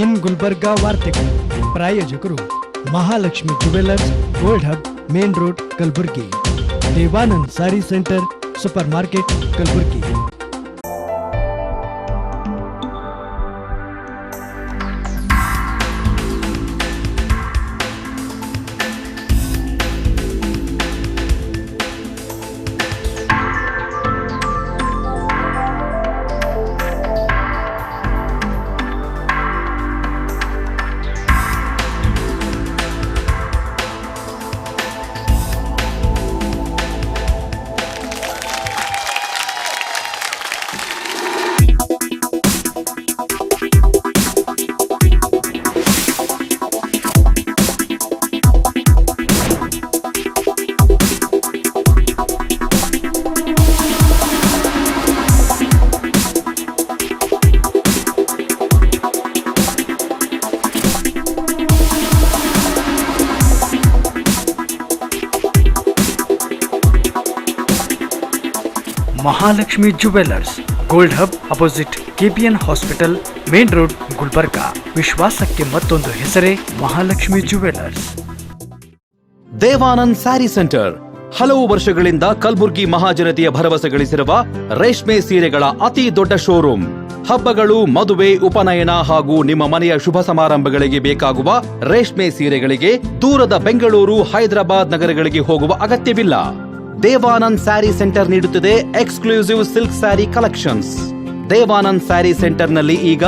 ಇನ್ ಗುಲ್ಬರ್ಗಾ ವಾರ್ತೆಗಳು ಪ್ರಾಯೋಜಕರು Mahalakshmi jewellers, gold hub, main road, Kalaburagi. Devanand sari centre, super market, Kalaburagi. Mahalakshmi jewellers, gold hub, opposite KPN hospital, main road, Gulbarga. ವಿಶ್ವಾಸಕ್ಕೆ ಮತ್ತೊಂದು ಹೆಸರೇ Mahalakshmi jewellers. Devanand sari centre ಹಲವು ವರ್ಷಗಳಿಂದ ಕಲಬುರ್ಗಿ ಮಹಾಜನತೆಯ ಭರವಸೆ ಗಳಿಸಿರುವ ರೇಷ್ಮೆ ಸೀರೆಗಳ ಅತಿ ದೊಡ್ಡ ಶೋರೂಮ್. ಹಬ್ಬಗಳು, ಮದುವೆ, ಉಪನಯನ ಹಾಗೂ ನಿಮ್ಮ ಮನೆಯ ಶುಭ ಸಮಾರಂಭಗಳಿಗೆ ಬೇಕಾಗುವ ರೇಷ್ಮೆ ಸೀರೆಗಳಿಗೆ ದೂರದ ಬೆಂಗಳೂರು, ಹೈದರಾಬಾದ್ ನಗರಗಳಿಗೆ ಹೋಗುವ ಅಗತ್ಯವಿಲ್ಲ. ದೇವಾನಂದ್ ಸ್ಯಾರಿ ಸೆಂಟರ್ ನೀಡುತ್ತಿದೆ exclusive silk sari collections. Devanand sari ಸೆಂಟರ್ನಲ್ಲಿ ಈಗ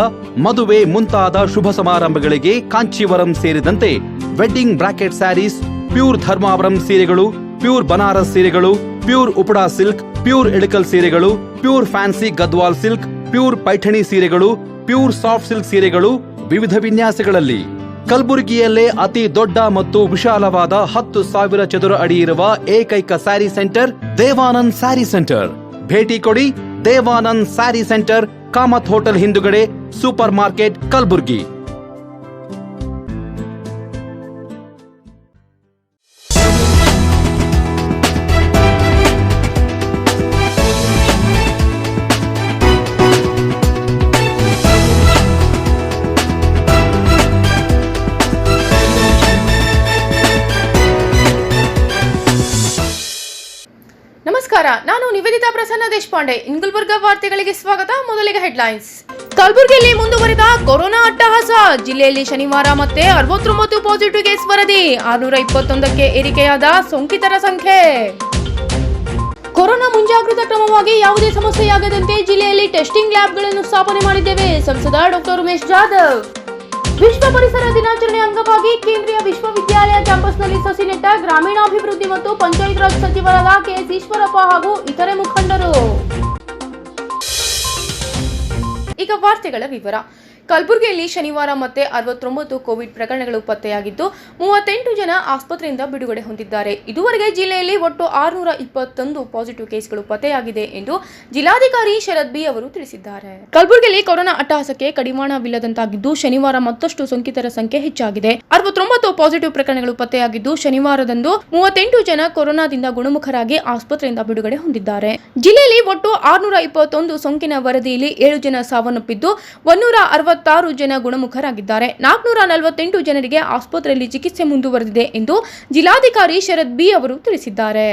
ಮದುವೆ ಮುಂತಾದ ಶುಭ ಸಮಾರಂಭಗಳಿಗೆ ಕಾಂಚೀವರಂ ಸೇರಿದಂತೆ wedding brocade saris, pure Dharmavaram ಸೀರೆಗಳು, ಪ್ಯೂರ್ ಬನಾರಸ್ ಸೀರೆಗಳು, pure Uppada silk, pure Ilkal ಸೀರೆಗಳು, pure fancy Gadwal silk, pure Paithani ಸೀರೆಗಳು, ಪ್ಯೂರ್ ಸಾಫ್ಟ್ ಸಿಲ್ಕ್ ಸೀರೆಗಳು ವಿವಿಧ ವಿನ್ಯಾಸಗಳಲ್ಲಿ. ಕಲಬುರಗಿಯಲ್ಲೇ ಅತಿ ದೊಡ್ಡ ಮತ್ತು ವಿಶಾಲವಾದ 10,000 ಚದುರ ಅಡಿ ಇರುವ ಏಕೈಕ ಸ್ಯಾರಿ ಸೆಂಟರ್ ದೇವಾನಂದ್ ಸ್ಯಾರಿ ಸೆಂಟರ್. ಭೇಟಿ ಕೊಡಿ. ದೇವಾನಂದ್ ಸ್ಯಾರಿ ಸೆಂಟರ್, ಕಾಮತ್ ಹೋಟೆಲ್ ಹಿಂದುಗಡೆ, ಸೂಪರ್ ಮಾರ್ಕೆಟ್, ಕಲಬುರಗಿ. ನಮಸ್ಕಾರ, ನಾನು ನಿವೇದಿತಾ ಪ್ರಸನ್ನ ದೇಶಪಾಂಡೆ. ಇನ್ ಗುಲ್ಬರ್ಗಾ ವಾರ್ತೆಗಳಿಗೆ ಸ್ವಾಗತ. ಮೊದಲಿಗೆ ಹೆಡ್ಲೈನ್ಸ್. ಕಲಬುರಗಿಯಲ್ಲಿ ಮುಂದುವರಿದ ಕೊರೋನಾ ಅಟ್ಟಹಾಸ. ಜಿಲ್ಲೆಯಲ್ಲಿ ಶನಿವಾರ ಮತ್ತೆ 69 ಪಾಸಿಟಿವ್ ಕೇಸ್ ವರದಿ. 621ಕ್ಕೆ ಏರಿಕೆಯಾದ ಸೋಂಕಿತರ ಸಂಖ್ಯೆ. ಕೊರೋನಾ ಮುಂಜಾಗ್ರತಾ ಕ್ರಮವಾಗಿ ಯಾವುದೇ ಸಮಸ್ಯೆಯಾಗದಂತೆ ಜಿಲ್ಲೆಯಲ್ಲಿ ಟೆಸ್ಟಿಂಗ್ ಲ್ಯಾಬ್ಗಳನ್ನು ಸ್ಥಾಪನೆ ಮಾಡಿದ್ದೇವೆ. ಸಂಸದ ಡಾಕ್ಟರ್ ಉಮೇಶ್ ಜಾಧವ್. ವಿಶ್ವ ಪರಿಸರ ದಿನಾಚರಣೆ ಅಂಗವಾಗಿ ಕೇಂದ್ರೀಯ ವಿಶ್ವವಿದ್ಯಾಲಯ ಕ್ಯಾಂಪಸ್ನಲ್ಲಿ ಸಸಿ ನೆಟ್ಟ ಗ್ರಾಮೀಣಾಭಿವೃದ್ಧಿ ಮತ್ತು ಪಂಚಾಯತ್ ರಾಜ್ ಸಚಿವರಾದ KS ಈಶ್ವರಪ್ಪ ಹಾಗೂ ಇತರೆ ಮುಖಂಡರು. ಈಗ ವಾರ್ತೆಗಳ ವಿವರ. ಕಲಬುರಗಿಯಲ್ಲಿ ಶನಿವಾರ ಮತ್ತೆ 69 ಕೋವಿಡ್ ಪ್ರಕರಣಗಳು ಪತ್ತೆಯಾಗಿದ್ದು 38 ಜನ ಆಸ್ಪತ್ರೆಯಿಂದ ಬಿಡುಗಡೆ ಹೊಂದಿದ್ದಾರೆ. ಇದುವರೆಗೆ ಜಿಲ್ಲೆಯಲ್ಲಿ ಒಟ್ಟು 621 ಪಾಸಿಟಿವ್ ಕೇಸ್ಗಳು ಪತ್ತೆಯಾಗಿದೆ ಎಂದು ಜಿಲ್ಲಾಧಿಕಾರಿ ಶರದ್ ಬಿ ಅವರು ತಿಳಿಸಿದ್ದಾರೆ. ಕಲಬುರಗಿಯಲ್ಲಿ ಕೊರೋನಾ ಅಟ್ಟಹಾಸಕ್ಕೆ ಕಡಿವಾಣವಿಲ್ಲದಂತಾಗಿದ್ದು ಶನಿವಾರ ಮತ್ತಷ್ಟು ಸೋಂಕಿತರ ಸಂಖ್ಯೆ ಹೆಚ್ಚಾಗಿದೆ. 69 ಪಾಸಿಟಿವ್ ಪ್ರಕರಣಗಳು ಪತ್ತೆಯಾಗಿದ್ದು ಶನಿವಾರದಂದು 38 ಜನ ಕೊರೋನಾದಿಂದ ಗುಣಮುಖರಾಗಿ ಆಸ್ಪತ್ರೆಯಿಂದ ಬಿಡುಗಡೆ ಹೊಂದಿದ್ದಾರೆ. ಜಿಲ್ಲೆಯಲ್ಲಿ ಒಟ್ಟು 621 ಸೋಂಕಿನ ವರದಿಯಲ್ಲಿ 7 ಜನ ಸಾವನ್ನಪ್ಪಿದ್ದು 166 ಜನ ಗುಣಮುಖರಾಗಿದ್ದಾರೆ. 448 ಜನರಿಗೆ ಆಸ್ಪತ್ರೆಯಲ್ಲಿ ಚಿಕಿತ್ಸೆ ಮುಂದುವರೆದಿದೆ ಎಂದು ಜಿಲ್ಲಾಧಿಕಾರಿ ಶರದ್ ಬಿ ಅವರು ತಿಳಿಸಿದ್ದಾರೆ.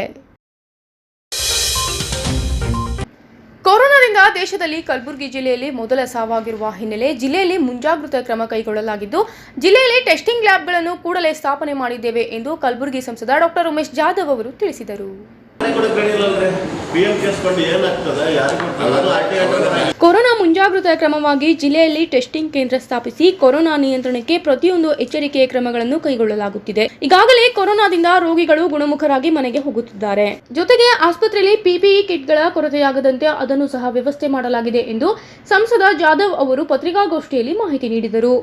ಕೊರೋನಾದಿಂದ ದೇಶದಲ್ಲಿ ಕಲಬುರಗಿ ಜಿಲ್ಲೆಯಲ್ಲಿ ಮೊದಲ ಸಾವಾಗಿರುವ ಹಿನ್ನೆಲೆ ಜಿಲ್ಲೆಯಲ್ಲಿ ಮುಂಜಾಗ್ರತಾ ಕ್ರಮ ಕೈಗೊಳ್ಳಲಾಗಿದ್ದು ಜಿಲ್ಲೆಯಲ್ಲಿ ಟೆಸ್ಟಿಂಗ್ ಲ್ಯಾಬ್ಗಳನ್ನು ಕೂಡಲೇ ಸ್ಥಾಪನೆ ಮಾಡಿದ್ದೇವೆ ಎಂದು ಕಲಬುರಗಿ ಸಂಸದ ಡಾಕ್ಟರ್ ಉಮೇಶ್ ಜಾಧವ್ ಅವರು ತಿಳಿಸಿದರು. ಕೊರೋನಾ ಮುಂಜಾಗ್ರತಾ ಕ್ರಮವಾಗಿ ಜಿಲ್ಲೆಯಲ್ಲಿ ಟೆಸ್ಟಿಂಗ್ ಕೇಂದ್ರ ಸ್ಥಾಪಿಸಿ ಕೊರೋನಾ ನಿಯಂತ್ರಣಕ್ಕೆ ಪ್ರತಿಯೊಂದು ಎಚ್ಚರಿಕೆಯ ಕ್ರಮಗಳನ್ನು ಕೈಗೊಳ್ಳಲಾಗುತ್ತಿದೆ. ಈಗಾಗಲೇ ಕೊರೋನಾದಿಂದ ರೋಗಿಗಳು ಗುಣಮುಖರಾಗಿ ಮನೆಗೆ ಹೋಗುತ್ತಿದ್ದಾರೆ. ಜೊತೆಗೆ ಆಸ್ಪತ್ರೆಯಲ್ಲಿ PPE ಕಿಟ್ಗಳ ಕೊರತೆಯಾಗದಂತೆ ಅದನ್ನು ಸಹ ವ್ಯವಸ್ಥೆ ಮಾಡಲಾಗಿದೆ ಎಂದು ಸಂಸದ ಜಾಧವ್ ಅವರು ಪತ್ರಿಕಾಗೋಷ್ಠಿಯಲ್ಲಿ ಮಾಹಿತಿ ನೀಡಿದರು.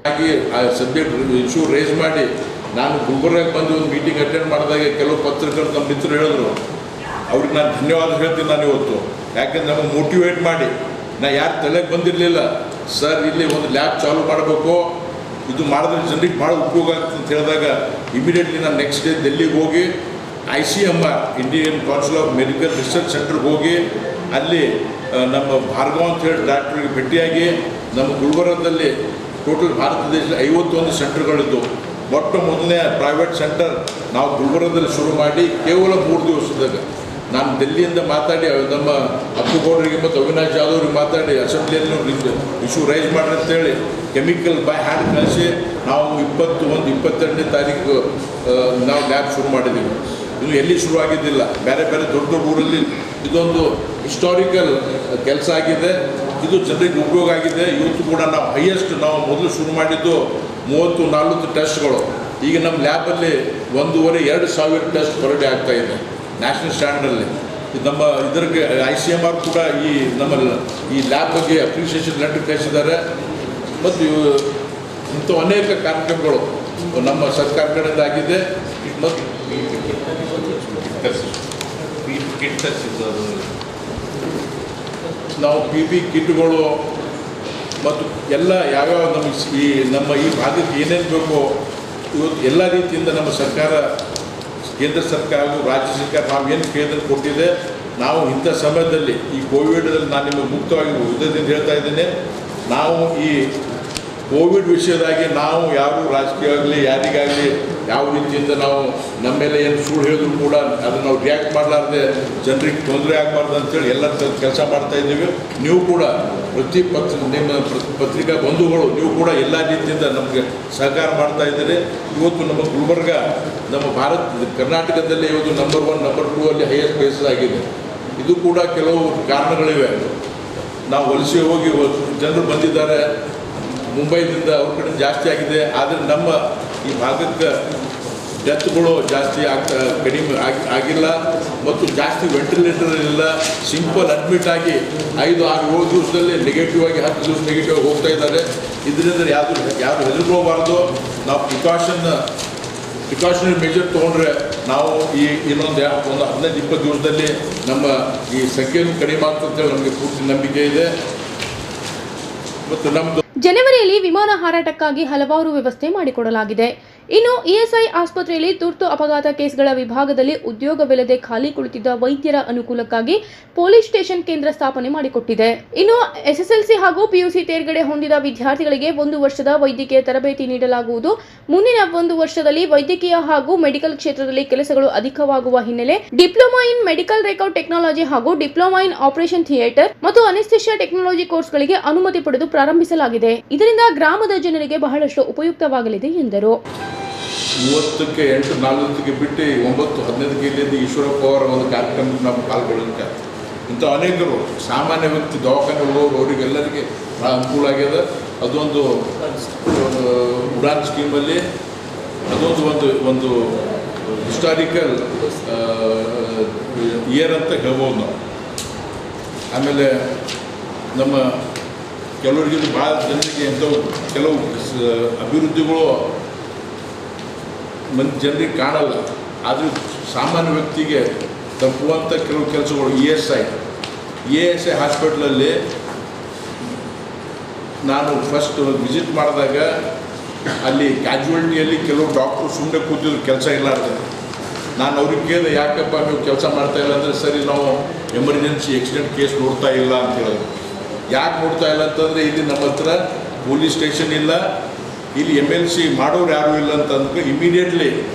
ನಾನು ಗುಲ್ಬರ್ಗಾಗೆ ಬಂದು ಒಂದು ಮೀಟಿಂಗ್ ಅಟೆಂಡ್ ಮಾಡಿದಾಗ ಕೆಲವು ಪತ್ರಕರ್ತರು ನಮ್ಮ ಮಿತ್ರರು ಹೇಳಿದ್ರು, ಅವ್ರಿಗೆ ನಾನು ಧನ್ಯವಾದ ಹೇಳ್ತೀನಿ. ನಾನು ಇವತ್ತು ಯಾಕೆಂದ್ರೆ ನಮಗೆ ಮೋಟಿವೇಟ್ ಮಾಡಿ, ನಾ ಯಾರು ತಲೆಗೆ ಬಂದಿರಲಿಲ್ಲ, ಸರ್ ಇಲ್ಲಿ ಒಂದು ಲ್ಯಾಬ್ ಚಾಲೂ ಮಾಡಬೇಕು, ಇದು ಮಾಡಿದ್ರೆ ಜನರಿಗೆ ಭಾಳ ಉಪಯೋಗ ಆಗ್ತದೆ ಅಂತ ಹೇಳಿದಾಗ ಇಮಿಡಿಯೇಟ್ಲಿ ನಾನು ನೆಕ್ಸ್ಟ್ ಡೇ ಡೆಲ್ಲಿಗೆ ಹೋಗಿ ICMR Indian council of medical research ಸೆಂಟರ್ಗೆ ಹೋಗಿ ಅಲ್ಲಿ ನಮ್ಮ ಭಾರ್ಗವ್ ಅಂತ ಹೇಳಿ ಡಾಕ್ಟ್ರಿಗೆ ಭೇಟಿಯಾಗಿ ನಮ್ಮ ಗುಲ್ಬರ್ಗದಲ್ಲಿ ಟೋಟಲ್ ಭಾರತ ದೇಶದಲ್ಲಿ 51 ಸೆಂಟರ್ಗಳಿದ್ದು ಮೊಟ್ಟ ಮೊದಲನೇ ಪ್ರೈವೇಟ್ ಸೆಂಟರ್ ನಾವು ಗುಲ್ಬರ್ಗದಲ್ಲಿ ಶುರು ಮಾಡಿ ಕೇವಲ 3 ದಿವಸದಾಗ ನಾನು ಡೆಲ್ಲಿಯಿಂದ ಮಾತಾಡಿ ನಮ್ಮ ಅಪ್ಪುಗೌಡರಿಗೆ ಮತ್ತು ಅವಿನಾಶ್ ಜಾಧವ್ ಅವ್ರಿಗೆ ಮಾತಾಡಿ ಅಸೆಂಬ್ಲಿಯಲ್ಲಿ ಇಶ್ಯೂ ರೈಸ್ ಮಾಡ್ರಿ ಅಂತೇಳಿ ಕೆಮಿಕಲ್ ಬೈ ಹ್ಯಾಂಡ್ ಕಳಿಸಿ ನಾವು 22 ತಾರೀಕು ನಾವು ಲ್ಯಾಬ್ ಶುರು ಮಾಡಿದ್ದೀವಿ. ಇದು ಎಲ್ಲಿ ಶುರುವಾಗಿದ್ದಿಲ್ಲ, ಬೇರೆ ಬೇರೆ ದೊಡ್ಡ ದೊಡ್ಡ ಊರಲ್ಲಿ ಇದೊಂದು ಹಿಸ್ಟಾರಿಕಲ್ ಕೆಲಸ ಆಗಿದೆ. ಇದು ಜನರಿಗೆ ಉಪಯೋಗ ಆಗಿದೆ. ಇವತ್ತು ಕೂಡ ನಾವು ಹೈಯೆಸ್ಟ್ ನಾವು ಮೊದಲು ಶುರು ಮಾಡಿದ್ದು 30-40 ಟೆಸ್ಟ್ಗಳು. ಈಗ ನಮ್ಮ ಲ್ಯಾಬಲ್ಲಿ 1,500-2,000 ಟೆಸ್ಟ್ ಪರ್ ಡೇ ಆಗ್ತಾಯಿದೆ ನ್ಯಾಷನಲ್ ಸ್ಟ್ಯಾಂಡರ್ಡಲ್ಲಿ. ನಮ್ಮ ಇದರಿಗೆ ICMR ಕೂಡ ಈ ಲ್ಯಾಬ್ ಬಗ್ಗೆ ಅಪ್ರಿಷಿಯೇಷನ್ ಲೆಟರ್ ಕಳಿಸಿದ್ದಾರೆ. ಮತ್ತು ಇಂಥ ಅನೇಕ ಕಾರ್ಯಕ್ರಮಗಳು ನಮ್ಮ ಸರ್ಕಾರ ಕಡೆಯಿಂದ ಆಗಿದೆ. ಮತ್ತು ನಾವು PP ಕಿಟ್ಗಳು ಮತ್ತು ಎಲ್ಲ ಯಾವ್ಯಾವ ನಮ್ಮ ಈ ಭಾಗಕ್ಕೆ ಏನೇನು ಬೇಕೋ ಇವತ್ತು ಎಲ್ಲ ರೀತಿಯಿಂದ ನಮ್ಮ ಸರ್ಕಾರ, ಕೇಂದ್ರ ಸರ್ಕಾರ ಹಾಗೂ ರಾಜ್ಯ ಸರ್ಕಾರ ನಾವೇನು ಕೇಂದ್ರ ಕೊಟ್ಟಿದೆ. ನಾವು ಇಂಥ ಸಮಯದಲ್ಲಿ ಈ ಕೋವಿಡಲ್ಲಿ ನಾನು ನಿಮಗೆ ಮುಕ್ತವಾಗಿ ಉದ್ದೇಶದಿಂದ ಹೇಳ್ತಾ ಇದ್ದೇನೆ, ನಾವು ಈ ಕೋವಿಡ್ ವಿಷಯದಾಗಿ ನಾವು ಯಾರು ರಾಜಕೀಯವಾಗಲಿ ಯಾರಿಗಾಗಲಿ ಯಾವ ರೀತಿಯಿಂದ ನಾವು ನಮ್ಮ ಮೇಲೆ ಏನು ಸುಳ್ಳು ಹೇಳಿದ್ರು ಕೂಡ ಅದನ್ನು ನಾವು ರಿಯಾಕ್ಟ್ ಮಾಡಲಾರ್ದೆ ಜನರಿಗೆ ತೊಂದರೆ ಆಗಬಾರ್ದು ಅಂತೇಳಿ ಎಲ್ಲ ಕೆಲಸ ಮಾಡ್ತಾಯಿದ್ದೀವಿ. ನೀವು ಕೂಡ ನಿಮ್ಮ ಪತ್ರಿಕಾ ಬಂಧುಗಳು ನೀವು ಕೂಡ ಎಲ್ಲ ರೀತಿಯಿಂದ ನಮಗೆ ಸಹಕಾರ ಮಾಡ್ತಾಯಿದ್ದೀರಿ. ಇವತ್ತು ನಮ್ಮ ಗುಲ್ಬರ್ಗ ನಮ್ಮ ಕರ್ನಾಟಕದಲ್ಲಿ ಇವತ್ತು ನಂಬರ್ 1 ನಂಬರ್ 2 ಅಲ್ಲಿ ಹೈಯೆಸ್ಟ್ ಪ್ಲೇಸಸ್ ಆಗಿದೆ. ಇದು ಕೂಡ ಕೆಲವು ಕಾರಣಗಳಿವೆ. ನಾವು ವಲಸೆ ಹೋಗಿ ಜನರು ಬಂದಿದ್ದಾರೆ ಮುಂಬೈದಿಂದ, ಅವ್ರ ಕಡೆ ಜಾಸ್ತಿ ಆಗಿದೆ. ಆದರೆ ನಮ್ಮ ಈ ಭಾಗಕ್ಕೆ ಡೆತ್ಗಳು ಜಾಸ್ತಿ ಕಡಿಮೆ ಆಗಿಲ್ಲ ಮತ್ತು ಜಾಸ್ತಿ ವೆಂಟಿಲೇಟರ್ ಇಲ್ಲ. ಸಿಂಪಲ್ ಅಡ್ಮಿಟ್ ಆಗಿ 5-6-7 ದಿವಸದಲ್ಲಿ ನೆಗೆಟಿವ್ ಆಗಿ 10 ದಿವಸ ನೆಗೆಟಿವ್ ಆಗಿ ಹೋಗ್ತಾ ಇದ್ದಾರೆ. ಇದರಿಂದ ಯಾರು ಹೆದರ್ಕೋಬಾರ್ದು. ನಾವು ಪ್ರಿಕಾಷನರಿ ಮೆಜರ್ ತೊಗೊಂಡ್ರೆ ನಾವು ಈ ಇನ್ನೊಂದು 15-20 ದಿವಸದಲ್ಲಿ ನಮ್ಮ ಈ ಸಂಖ್ಯೆಯನ್ನು ಕಡಿಮೆ ಆಗ್ತಂತೇಳಿ ನಮಗೆ ಪೂರ್ತಿ ನಂಬಿಕೆ ಇದೆ. ಮತ್ತು ನಮ್ಮದು ಜನವರಿಯಲ್ಲಿ ವಿಮಾನ ಹಾರಾಟಕ್ಕಾಗಿ ಹಲವಾರು ವ್ಯವಸ್ಥೆ ಮಾಡಿಕೊಡಲಾಗಿದೆ. ಇನ್ನು ESI ಆಸ್ಪತ್ರೆಯಲ್ಲಿ ತುರ್ತು ಅಪಘಾತ ಕೇಸ್ಗಳ ವಿಭಾಗದಲ್ಲಿ ಉದ್ಯೋಗವಿಲ್ಲದೆ ಖಾಲಿ ಕುಳಿತಿದ್ದ ವೈದ್ಯರ ಅನುಕೂಲಕ್ಕಾಗಿ ಪೊಲೀಸ್ ಸ್ಟೇಷನ್ ಕೇಂದ್ರ ಸ್ಥಾಪನೆ ಮಾಡಿಕೊಟ್ಟಿದೆ. ಇನ್ನು SSLC ಹಾಗೂ PUC ತೇರ್ಗಡೆ ಹೊಂದಿದ ವಿದ್ಯಾರ್ಥಿಗಳಿಗೆ 1 ವರ್ಷದ ವೈದ್ಯಕೀಯ ತರಬೇತಿ ನೀಡಲಾಗುವುದು. ಮುಂದಿನ 1 ವರ್ಷದಲ್ಲಿ ವೈದ್ಯಕೀಯ ಹಾಗೂ ಮೆಡಿಕಲ್ ಕ್ಷೇತ್ರದಲ್ಲಿ ಕೆಲಸಗಳು ಅಧಿಕವಾಗುವ ಹಿನ್ನೆಲೆ diploma in medical record technology ಹಾಗೂ ಡಿಪ್ಲೊಮಾ ಇನ್ ಆಪರೇಷನ್ ಥಿಯೇಟರ್ ಮತ್ತು ಅನೆಸ್ಥೆಷಿಯಾ ಟೆಕ್ನಾಲಜಿ ಕೋರ್ಸ್ಗಳಿಗೆ ಅನುಮತಿ ಪಡೆದು ಪ್ರಾರಂಭಿಸಲಾಗಿದೆ. ಇದರಿಂದ ಗ್ರಾಮದ ಜನರಿಗೆ ಬಹಳಷ್ಟು ಉಪಯುಕ್ತವಾಗಲಿದೆ ಎಂದರು. 30ಕ್ಕೆ 8:40 ಬಿಟ್ಟು 9:15 ಇಲ್ಲಿಂದ ಈಶ್ವರಪ್ಪ ಅವರ ಒಂದು ಕಾರ್ಯಕ್ರಮಕ್ಕೆ ನಾವು ಪಾಲ್ಗೊಳ್ಳಲಿಕ್ಕೆ ಇಂಥ ಅನೇಕರು ಸಾಮಾನ್ಯ ವ್ಯಕ್ತಿ ದವಾಖಾನೆ ಹೋಗೋರು ಅವರಿಗೆಲ್ಲರಿಗೆ ಅನುಕೂಲ ಆಗ್ಯದ. ಅದೊಂದು ಉಡಾನ್ ಸ್ಕೀಮಲ್ಲಿ ಅದೊಂದು ಒಂದು ಹಿಸ್ಟಾರಿಕಲ್ ಇಯರ್ ಅಂತ ಹೇಳ್ಬೋದು ನಾವು. ಆಮೇಲೆ ನಮ್ಮ ಕೆಲವರಿಗೆ ಭಾಳ ಜನರಿಗೆ ಕೆಲವು ಅಭಿವೃದ್ಧಿಗಳು ಜನರಿಗೆ ಕಾಣಲ್ಲ. ಆದರೂ ಸಾಮಾನ್ಯ ವ್ಯಕ್ತಿಗೆ ತಪ್ಪುವಂಥ ಕೆಲವು ಕೆಲಸಗಳು ESI ಹಾಸ್ಪಿಟ್ಲಲ್ಲಿ ನಾನು ಫಸ್ಟ್ ವಿಸಿಟ್ ಮಾಡಿದಾಗ ಅಲ್ಲಿ ಕ್ಯಾಜುವಲ್ಟಿಯಲ್ಲಿ ಕೆಲವು ಡಾಕ್ಟ್ರು ಸುಮ್ಮನೆ ಕೂತಿದ್ರು ಕೆಲಸ ಇಲ್ಲಾರ್ದೆ. ನಾನು ಅವ್ರಿಗೆ ಕೇಳಿದೆ, ಯಾಕಪ್ಪ ನೀವು ಕೆಲಸ ಮಾಡ್ತಾಯಿಲ್ಲ ಅಂದರೆ, ಸರಿ ನಾವು ಎಮರ್ಜೆನ್ಸಿ ಆಕ್ಸಿಡೆಂಟ್ ಕೇಸ್ ನೋಡ್ತಾ ಇಲ್ಲ ಅಂತ ಹೇಳಿದ್ರು. ಯಾಕೆ ನೋಡ್ತಾ ಇಲ್ಲ ಅಂತಂದರೆ ಇಲ್ಲಿ ನಮ್ಮ ಹತ್ರ ಪೊಲೀಸ್ ಸ್ಟೇಷನ್ ಇಲ್ಲ, ಇಲ್ಲಿ MLC ಮಾಡೋರು ಯಾರೂ ಇಲ್ಲ ಅಂತಂದ್ರೆ ಇಮಿಡಿಯೇಟ್ಲಿ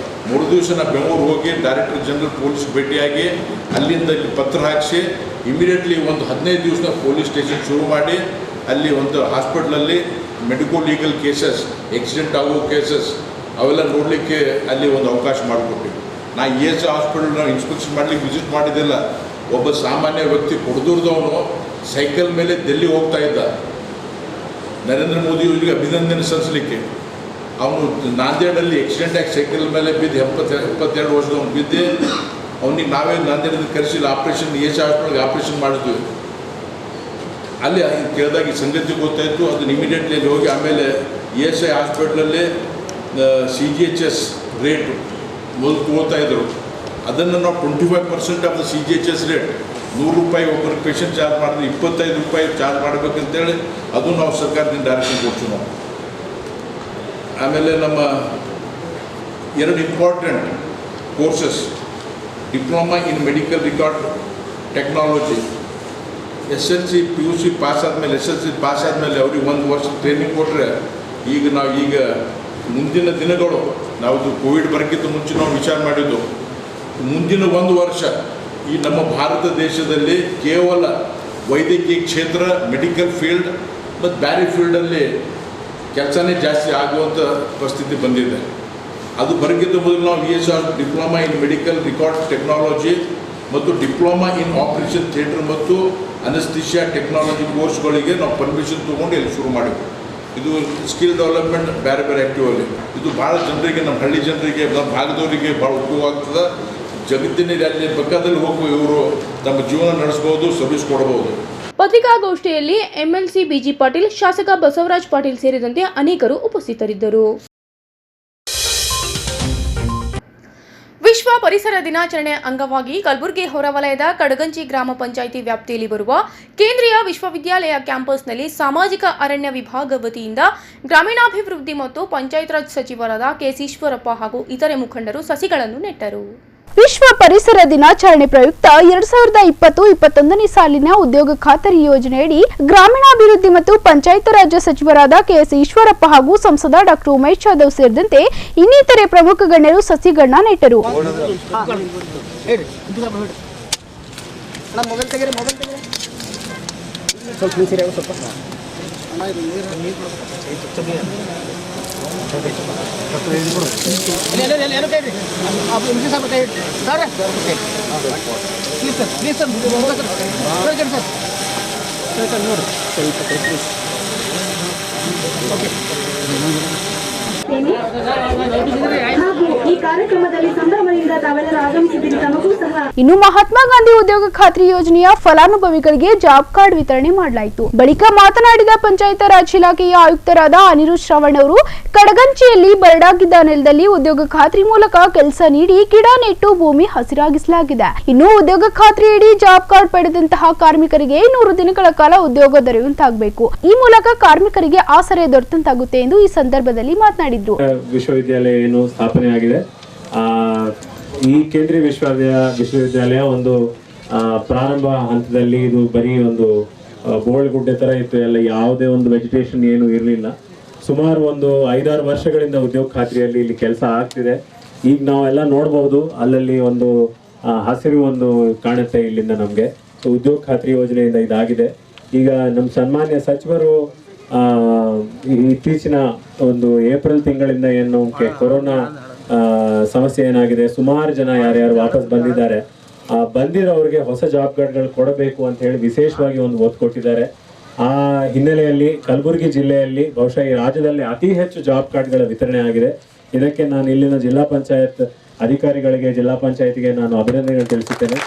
3 ದಿವಸ ನಾನು ಬೆಂಗಳೂರು ಹೋಗಿ ಡೈರೆಕ್ಟರ್ ಜನರಲ್ ಪೊಲೀಸ್ ಭೇಟಿಯಾಗಿ ಅಲ್ಲಿಂದ ಇಲ್ಲಿ ಪತ್ರ ಹಾಕಿಸಿ ಇಮಿಡಿಯೇಟ್ಲಿ ಒಂದು 15 ದಿವಸ ಪೊಲೀಸ್ ಸ್ಟೇಷನ್ ಶುರು ಮಾಡಿ ಅಲ್ಲಿ ಒಂದು ಹಾಸ್ಪಿಟ್ಲಲ್ಲಿ ಮೆಡಿಕೋ ಲೀಗಲ್ ಕೇಸಸ್, ಆಕ್ಸಿಡೆಂಟ್ ಆಗೋ ಕೇಸಸ್ ಅವೆಲ್ಲ ನೋಡಲಿಕ್ಕೆ ಅಲ್ಲಿ ಒಂದು ಅವಕಾಶ ಮಾಡಿಕೊಟ್ಟಿವಿ. ನಾ ESI ಹಾಸ್ಪಿಟಲ್ ನಾವು ಇನ್ಸ್ಪೆಕ್ಷನ್ ಮಾಡಲಿಕ್ಕೆ ವಿಸಿಟ್ ಮಾಡಿದ್ದಿಲ್ಲ. ಒಬ್ಬ ಸಾಮಾನ್ಯ ವ್ಯಕ್ತಿ ಕೊಡದೂರ್ದವನು ಸೈಕಲ್ ಮೇಲೆ ದಿಲ್ಲಿ ಹೋಗ್ತಾ ಇದ್ದ. ನರೇಂದ್ರ ಮೋದಿ ಅವರಿಗೆ ಅಭಿನಂದನೆ ಸಲ್ಲಿಸಲಿಕ್ಕೆ ಅವನು ನಾಂದೇಡಲ್ಲಿ ಆಕ್ಸಿಡೆಂಟ್ ಆಗಿ ಸೈಕಲ್ ಮೇಲೆ ಬಿದ್ದು 72 ವರ್ಷದವನು ಬಿದ್ದು ಅವನಿಗೆ ನಾವೇ ನಾಂದೇಡದಲ್ಲಿ ಕರೆಸಿ ಆಪ್ರೇಷನ್ ESI ಹಾಸ್ಪಿಟಲ್ಗೆ ಆಪ್ರೇಷನ್ ಮಾಡಿದ್ವಿ. ಅಲ್ಲಿ ಕೇಳಿದಾಗ ಈ ಸಂಗತಿ ಗೊತ್ತಾಯಿತು. ಅದನ್ನು ಇಮಿಡಿಯೇಟ್ಲಿ ಅಲ್ಲಿ ಹೋಗಿ ಆಮೇಲೆ ESI ಹಾಸ್ಪಿಟ್ಲಲ್ಲಿ CGHS ರೇಟ್ ಮೊದಲು ತೊಗೊಳ್ತಾಯಿದ್ರು. ಅದನ್ನು ನಾವು 25% ಆಫ್ ದ CGHS ರೇಟ್ ₹100 ಒಬ್ಬರು ಪೇಷಂಟ್ ಚಾರ್ಜ್ ಮಾಡಿದ್ರೆ ₹25 ಚಾರ್ಜ್ ಮಾಡಬೇಕಂತೇಳಿ ಅದು ನಾವು ಸರ್ಕಾರದಿಂದ ಡೈರೆಕ್ಷನ್ ಕೊಡ್ತೀವಿ ನಾವು. ಆಮೇಲೆ ನಮ್ಮ 2 important courses, diploma in medical record technology, SSLC PUC pass ಆದಮೇಲೆ ಅವ್ರಿಗೆ 1 ವರ್ಷ ಟ್ರೈನಿಂಗ್ ಕೊಟ್ಟರೆ ಈಗ ಮುಂದಿನ ದಿನಗಳು ನಾವು ಕೋವಿಡ್ ಬರೋಕ್ಕಿಂತ ಮುಂಚೆ ನಾವು ವಿಚಾರ ಮಾಡಿದ್ದು ಮುಂದಿನ 1 ವರ್ಷ ಈ ನಮ್ಮ ಭಾರತ ದೇಶದಲ್ಲಿ ಕೇವಲ ವೈದ್ಯಕೀಯ ಕ್ಷೇತ್ರ, ಮೆಡಿಕಲ್ ಫೀಲ್ಡ್ ಮತ್ತು ಬ್ಯಾರಿ ಫೀಲ್ಡಲ್ಲಿ ಕೆಲಸನೇ ಜಾಸ್ತಿ ಆಗುವಂಥ ಪರಿಸ್ಥಿತಿ ಬಂದಿದೆ. ಅದು ಬರೋಕ್ಕಿಂತ ಮೊದಲು ನಾವು VSR diploma in medical record technology ಮತ್ತು ಡಿಪ್ಲೊಮಾ ಇನ್ ಆಪರೇಷನ್ ಥಿಯೇಟರ್ ಮತ್ತು ಅನಸ್ತಿಷಿಯಾ ಟೆಕ್ನಾಲಜಿ ಕೋರ್ಸ್ಗಳಿಗೆ ನಾವು ಪರ್ಮಿಷನ್ ತೊಗೊಂಡು ಇಲ್ಲಿ ಶುರು ಮಾಡಿದ್ವಿ. ಇದು ಸ್ಕಿಲ್ ಡೆವಲಪ್ಮೆಂಟ್ ಬೇರೆ ಆ್ಯಕ್ಟಿವಲ್ಲಿ ಇದು ಭಾಳ ಜನರಿಗೆ, ನಮ್ಮ ಹಳ್ಳಿ ಜನರಿಗೆ, ನಮ್ಮ ಭಾಗದವರಿಗೆ ಭಾಳ ಉಪಯೋಗ ಆಗ್ತದೆ. ಜಗತ್ತಿನಲ್ಲಿ ಅಲ್ಲಿ ಬೇಕಾದಲ್ಲಿ ಹೋಗಿ ಇವರು ತಮ್ಮ ಜೀವನ ನಡೆಸ್ಬೋದು, ಸರ್ವಿಸ್ ಕೊಡ್ಬೋದು. ಪತ್ರಿಕಾಗೋಷ್ಠಿಯಲ್ಲಿ MLC BG ಪಾಟೀಲ್, ಶಾಸಕ ಬಸವರಾಜ್ ಪಾಟೀಲ್ ಸೇರಿದಂತೆ ಅನೇಕರು ಉಪಸ್ಥಿತರಿದ್ದರು. ವಿಶ್ವ ಪರಿಸರ ದಿನಾಚರಣೆ ಅಂಗವಾಗಿ ಕಲಬುರಗಿ ಹೊರವಲಯದ ಕಡಗಂಚಿ ಗ್ರಾಮ ಪಂಚಾಯಿತಿ ವ್ಯಾಪ್ತಿಯಲ್ಲಿ ಬರುವ ಕೇಂದ್ರೀಯ ವಿಶ್ವವಿದ್ಯಾಲಯ ಕ್ಯಾಂಪಸ್ನಲ್ಲಿ ಸಾಮಾಜಿಕ ಅರಣ್ಯ ವಿಭಾಗ ವತಿಯಿಂದ ಗ್ರಾಮೀಣಾಭಿವೃದ್ಧಿ ಮತ್ತು ಪಂಚಾಯತ್ ರಾಜ್ ಸಚಿವರಾದ KC ಈಶ್ವರಪ್ಪ ಹಾಗೂ ಇತರೆ ಮುಖಂಡರು ಸಸಿಗಳನ್ನು ನೆಟ್ಟರು. ವಿಶ್ವ ಪರಿಸರ ದಿನಾಚರಣೆ ಪ್ರಯುಕ್ತ 2020-21ನೇ ಸಾಲಿನ ಉದ್ಯೋಗ ಖಾತರಿ ಯೋಜನೆಯಡಿ ಗ್ರಾಮೀಣಾಭಿವೃದ್ಧಿ ಮತ್ತು ಪಂಚಾಯತ್ ರಾಜ್ ಸಚಿವರಾದ KS ಈಶ್ವರಪ್ಪ ಹಾಗೂ ಸಂಸದ ಡಾಕ್ಟರ್ ಉಮೇಶ್ ಜಾಧವ್ ಸೇರಿದಂತೆ ಇನ್ನಿತರೆ ಪ್ರಮುಖ ಗಣ್ಯರು ಸಸಿಗಳನ್ನ ನೆಟ್ಟರು. ಇನ್ನು ಮಹಾತ್ಮ ಗಾಂಧಿ ಉದ್ಯೋಗ ಖಾತ್ರಿ ಯೋಜನೆಯ ಫಲಾನುಭವಿಗಳಿಗೆ ಜಾಬ್ ಕಾರ್ಡ್ ವಿತರಣೆ ಮಾಡಲಾಯಿತು. ಬಳಿಕ ಮಾತನಾಡಿದ ಪಂಚಾಯತ್ ರಾಜ್ ಇಲಾಖೆಯ ಆಯುಕ್ತರಾದ ಅನಿರುದ್ಧ ಶ್ರವಣ್ ಅವರು, ಕಡಗಂಚಿಯಲ್ಲಿ ಬರಡಾಗಿದ್ದ ನೆಲದಲ್ಲಿ ಉದ್ಯೋಗ ಖಾತ್ರಿ ಮೂಲಕ ಕೆಲಸ ನೀಡಿ ಗಿಡ ನೆಟ್ಟು ಭೂಮಿ ಹಸಿರಾಗಿಸಲಾಗಿದೆ. ಇನ್ನು ಉದ್ಯೋಗ ಖಾತ್ರಿಯಡಿ ಜಾಬ್ ಕಾರ್ಡ್ ಪಡೆದಂತಹ ಕಾರ್ಮಿಕರಿಗೆ 100 ದಿನಗಳ ಕಾಲ ಉದ್ಯೋಗ ದೊರೆಯುವಂತಾಗಬೇಕು. ಈ ಮೂಲಕ ಕಾರ್ಮಿಕರಿಗೆ ಆಸರೆ ದೊರೆತಂತಾಗುತ್ತೆ ಎಂದು ಈ ಸಂದರ್ಭದಲ್ಲಿ ಮಾತನಾಡಿದ್ರು. ವಿಶ್ವವಿದ್ಯಾಲಯ ಏನು ಸ್ಥಾಪನೆ ಆಗಿದೆ, ಈ ಕೇಂದ್ರೀಯ ವಿಶ್ವವಿದ್ಯಾಲಯ ಒಂದು ಪ್ರಾರಂಭ ಹಂತದಲ್ಲಿ ಇದು ಬರೀ ಒಂದು ಬೋಳ್ ಗುಡ್ಡೆ ತರ ಇತ್ತು. ಎಲ್ಲ ಯಾವುದೇ ಒಂದು ವೆಜಿಟೇಷನ್ ಏನು ಇರಲಿಲ್ಲ. ಸುಮಾರು ಒಂದು 5-6 ವರ್ಷಗಳಿಂದ ಉದ್ಯೋಗ ಖಾತ್ರಿಯಲ್ಲಿ ಇಲ್ಲಿ ಕೆಲಸ ಆಗ್ತಿದೆ. ಈಗ ನಾವೆಲ್ಲ ನೋಡ್ಬೋದು, ಅಲ್ಲಲ್ಲಿ ಒಂದು ಹಸಿರು ಒಂದು ಕಾಣುತ್ತೆ ಇಲ್ಲಿಂದ ನಮಗೆ. ಉದ್ಯೋಗ ಖಾತ್ರಿ ಯೋಜನೆಯಿಂದ ಇದಾಗಿದೆ. ಈಗ ನಮ್ಮ ಸನ್ಮಾನ್ಯ ಸಚಿವರು ಇತ್ತೀಚಿನ ಒಂದು ಏಪ್ರಿಲ್ ತಿಂಗಳಿಂದ ಏನು ಕೊರೋನಾ ಸಮಸ್ಯೆ ಏನಾಗಿದೆ, ಸುಮಾರು ಜನ ಯಾರ್ಯಾರು ವಾಪಸ್ ಬಂದಿದ್ದಾರೆ, ಬಂದಿರೋರಿಗೆ ಹೊಸ ಜಾಬ್ ಕಾರ್ಡ್ಗಳು ಕೊಡಬೇಕು ಅಂತ ಹೇಳಿ ವಿಶೇಷವಾಗಿ ಒಂದು ಒತ್ತು ಕೊಟ್ಟಿದ್ದಾರೆ. ಆ ಹಿನ್ನೆಲೆಯಲ್ಲಿ ಕಲಬುರಗಿ ಜಿಲ್ಲೆಯಲ್ಲಿ ಬಹುಶಃ ಈ ರಾಜ್ಯದಲ್ಲಿ ಅತಿ ಹೆಚ್ಚು ಜಾಬ್ ಕಾರ್ಡ್ಗಳ ವಿತರಣೆ ಆಗಿದೆ. ಇದಕ್ಕೆ ನಾನು ಇಲ್ಲಿನ ಜಿಲ್ಲಾ ಪಂಚಾಯತ್ ಅಧಿಕಾರಿಗಳಿಗೆ, ಜಿಲ್ಲಾ ಪಂಚಾಯತ್ಗೆ ನಾನು ಅಭಿನಂದನೆಗಳು ತಿಳಿಸುತ್ತೇನೆ.